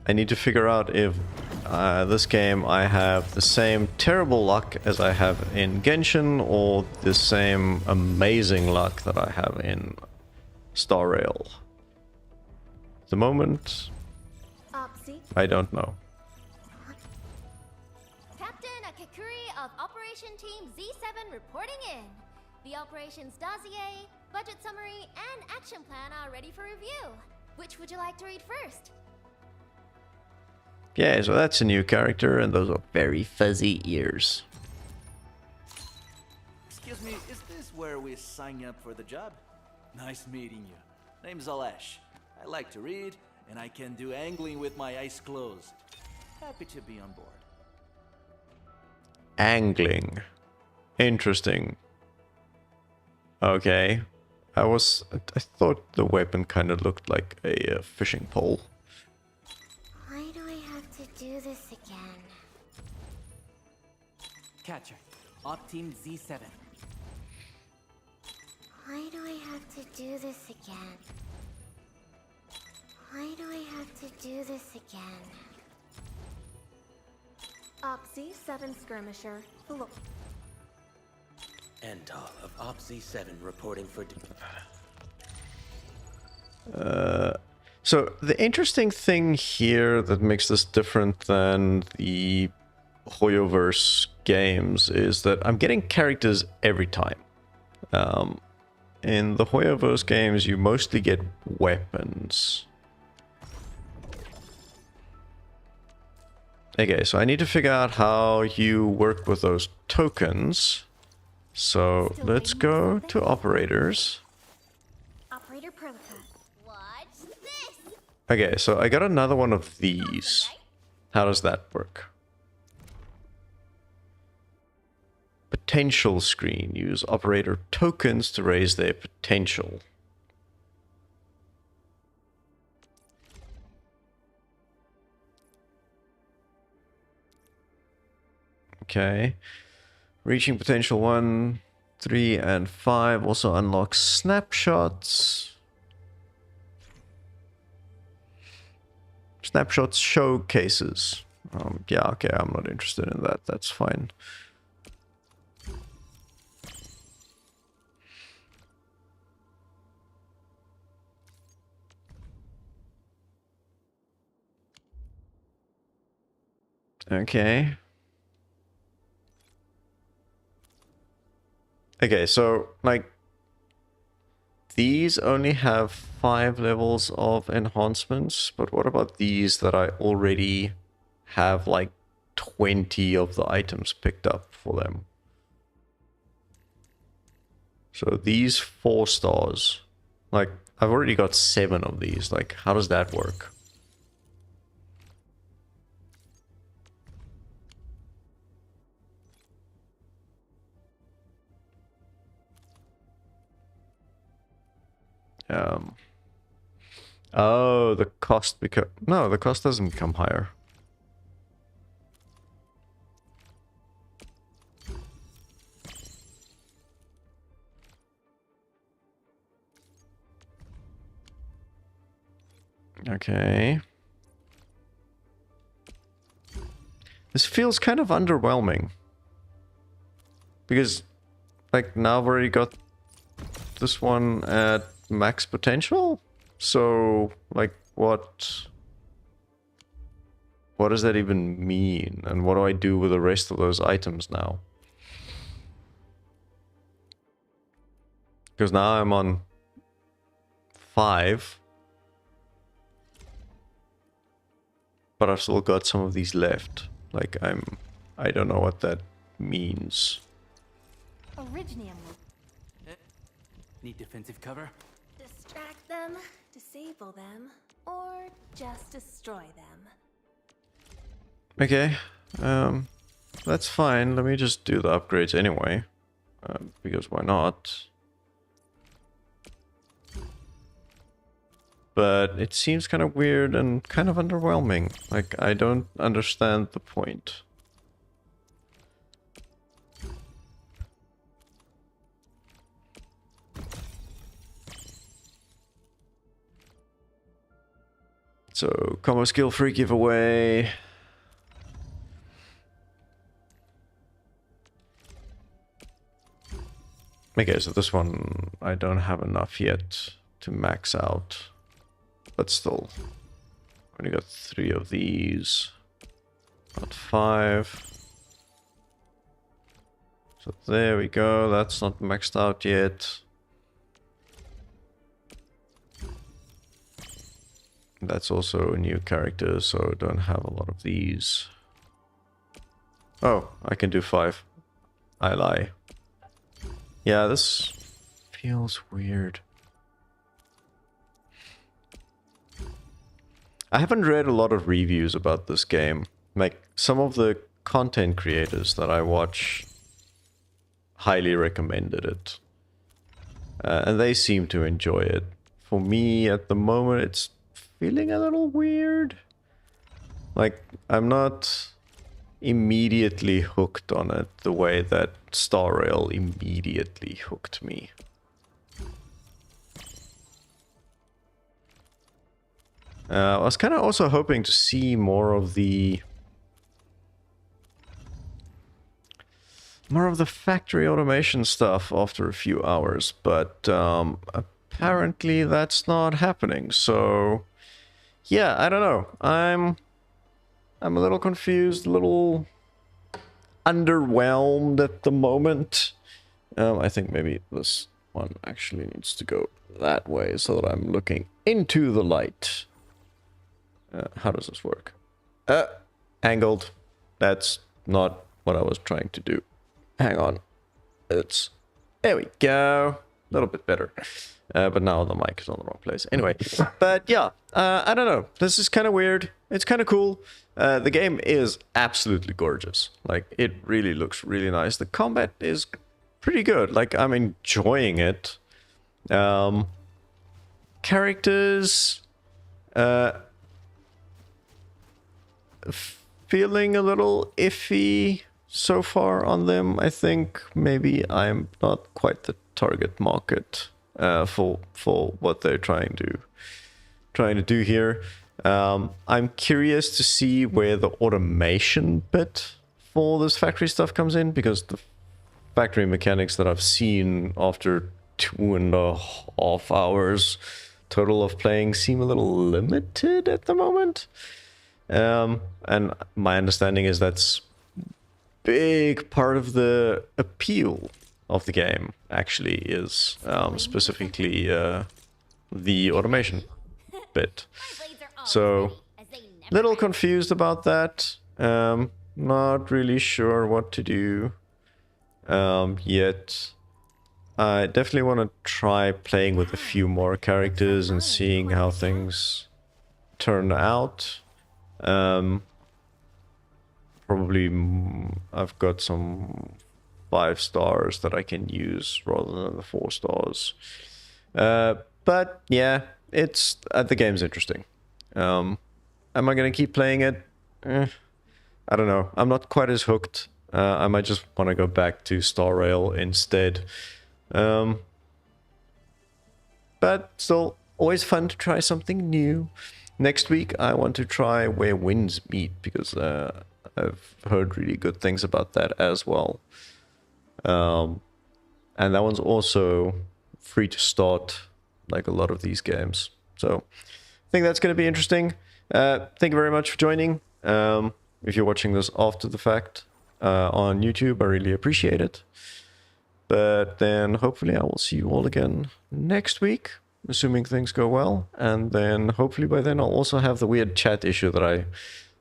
I need to figure out if this game I have the same terrible luck as I have in Genshin or the same amazing luck that I have in Star Rail. At the moment, I don't know. Captain Akikuri of Operation Team Z7 reporting in. The operations dossier, budget summary, and action plan are ready for review. Which would you like to read first? Yeah, so that's a new character, and those are very fuzzy ears. Excuse me, is this where we sign up for the job? Nice meeting you. Name's Alesh. I like to read, and I can do angling with my eyes closed. Happy to be on board. Angling. Interesting. Okay. I thought the weapon kind of looked like a fishing pole. Why do I have to do this again? Catcher. Op Team Z7. Why do I have to do this again? Why do I have to do this again? Op C7 skirmisher. Floor. Antal of Op Z7 reporting for duty. So the interesting thing here that makes this different than the Hoyoverse games is that I'm getting characters every time. In the Hoyoverse games, you mostly get weapons. Okay, so I need to figure out how you work with those tokens. So let's go to operators. Operator protocol. Watch this. Okay, so I got another one of these. How does that work? Potential screen. Use operator tokens to raise their potential. Okay. Reaching potential 1, 3, and 5 also unlocks snapshots. Snapshots showcases. Yeah, okay, I'm not interested in that. That's fine. Okay. Okay, so, like, these only have 5 levels of enhancements, but what about these that I already have, like, 20 of the items picked up for them? So these 4 stars, like, I've already got 7 of these. Like, how does that work? Oh, the cost become... No, the cost doesn't become higher. Okay. This feels kind of underwhelming. Because, like, now I've already got this one at max potential? So, like, what does that even mean? And what do I do with the rest of those items now? Because now I'm on 5. But I've still got some of these left. Like, I don't know what that means. Originium. Need defensive cover? Distract them, disable them, or just destroy them. Okay, that's fine. Let me just do the upgrades anyway. Because why not? But it seems kind of weird and kind of underwhelming. Like, I don't understand the point. So, combo skill free giveaway. Okay, so this one I don't have enough yet to max out. But still, only got 3 of these, not 5. So there we go, that's not maxed out yet. That's also a new character, so don't have a lot of these. Oh, I can do 5. I lie. Yeah, this feels weird. I haven't read a lot of reviews about this game. Like, some of the content creators that I watch highly recommended it. And they seem to enjoy it. For me, at the moment, it's feeling a little weird. Like, I'm not immediately hooked on it the way that Star Rail immediately hooked me. I was kind of also hoping to see more of the factory automation stuff after a few hours, but apparently that's not happening. So yeah, I don't know. I'm a little confused, a little underwhelmed at the moment. I think maybe this one actually needs to go that way so that I'm looking into the light. How does this work? Angled. That's not what I was trying to do. Hang on. There we go. A little bit better. But now the mic is on the wrong place. Anyway, but yeah, I don't know. This is kind of weird. It's kind of cool. The game is absolutely gorgeous. Like, it really looks really nice. The combat is pretty good. Like, I'm enjoying it. Characters... feeling a little iffy so far on them. I think maybe I'm not quite the target market for what they're trying to do here. I'm curious to see where the automation bit for this factory stuff comes in, because the factory mechanics that I've seen after 2.5 hours total of playing seem a little limited at the moment. And my understanding is that's big part of the appeal of the game, actually, is specifically the automation bit. So, little confused about that. Not really sure what to do yet. I definitely want to try playing with a few more characters and seeing how things turn out. Probably I've got some 5 stars that I can use rather than the 4 stars. But yeah, it's the game's interesting. Am I gonna keep playing it? I don't know. I'm not quite as hooked. I might just want to go back to Star Rail instead. But still, always fun to try something new. Next week, I want to try Where Winds Meet, because I've heard really good things about that as well. And that one's also free to start, like a lot of these games. So I think that's going to be interesting. Thank you very much for joining. If you're watching this after the fact on YouTube, I really appreciate it. But then hopefully I will see you all again next week, assuming things go well. And then hopefully by then I'll also have the weird chat issue that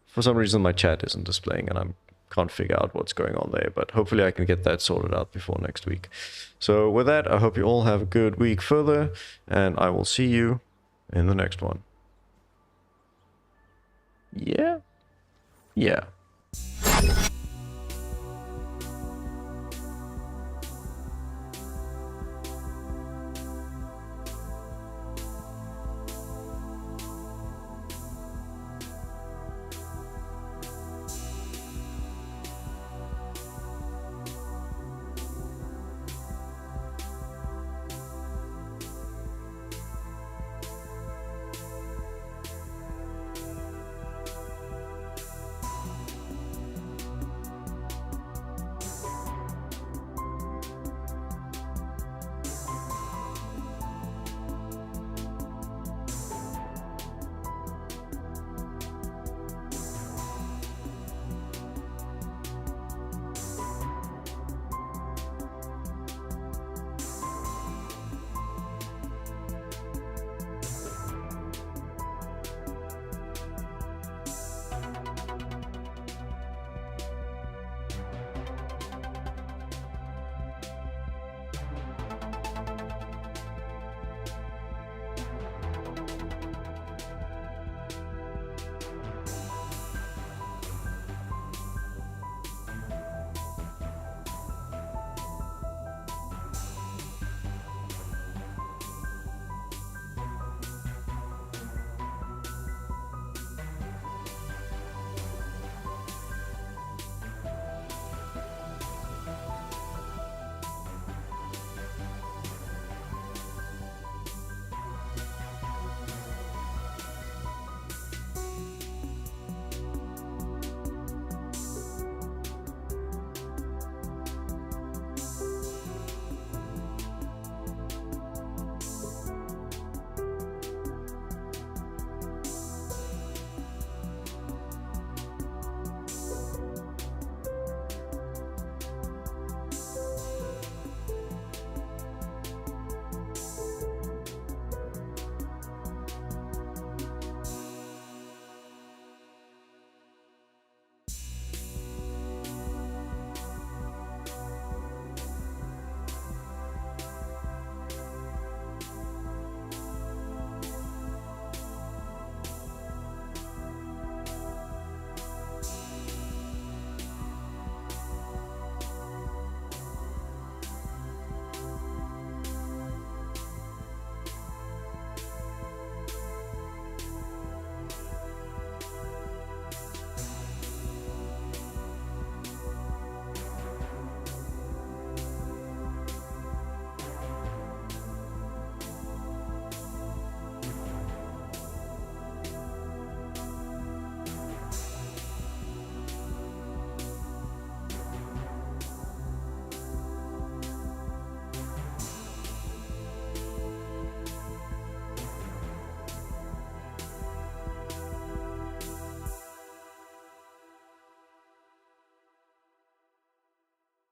for some reason my chat isn't displaying and I can't figure out what's going on there. But hopefully I can get that sorted out before next week. So with that, I hope you all have a good week further, and I will see you in the next one. Yeah.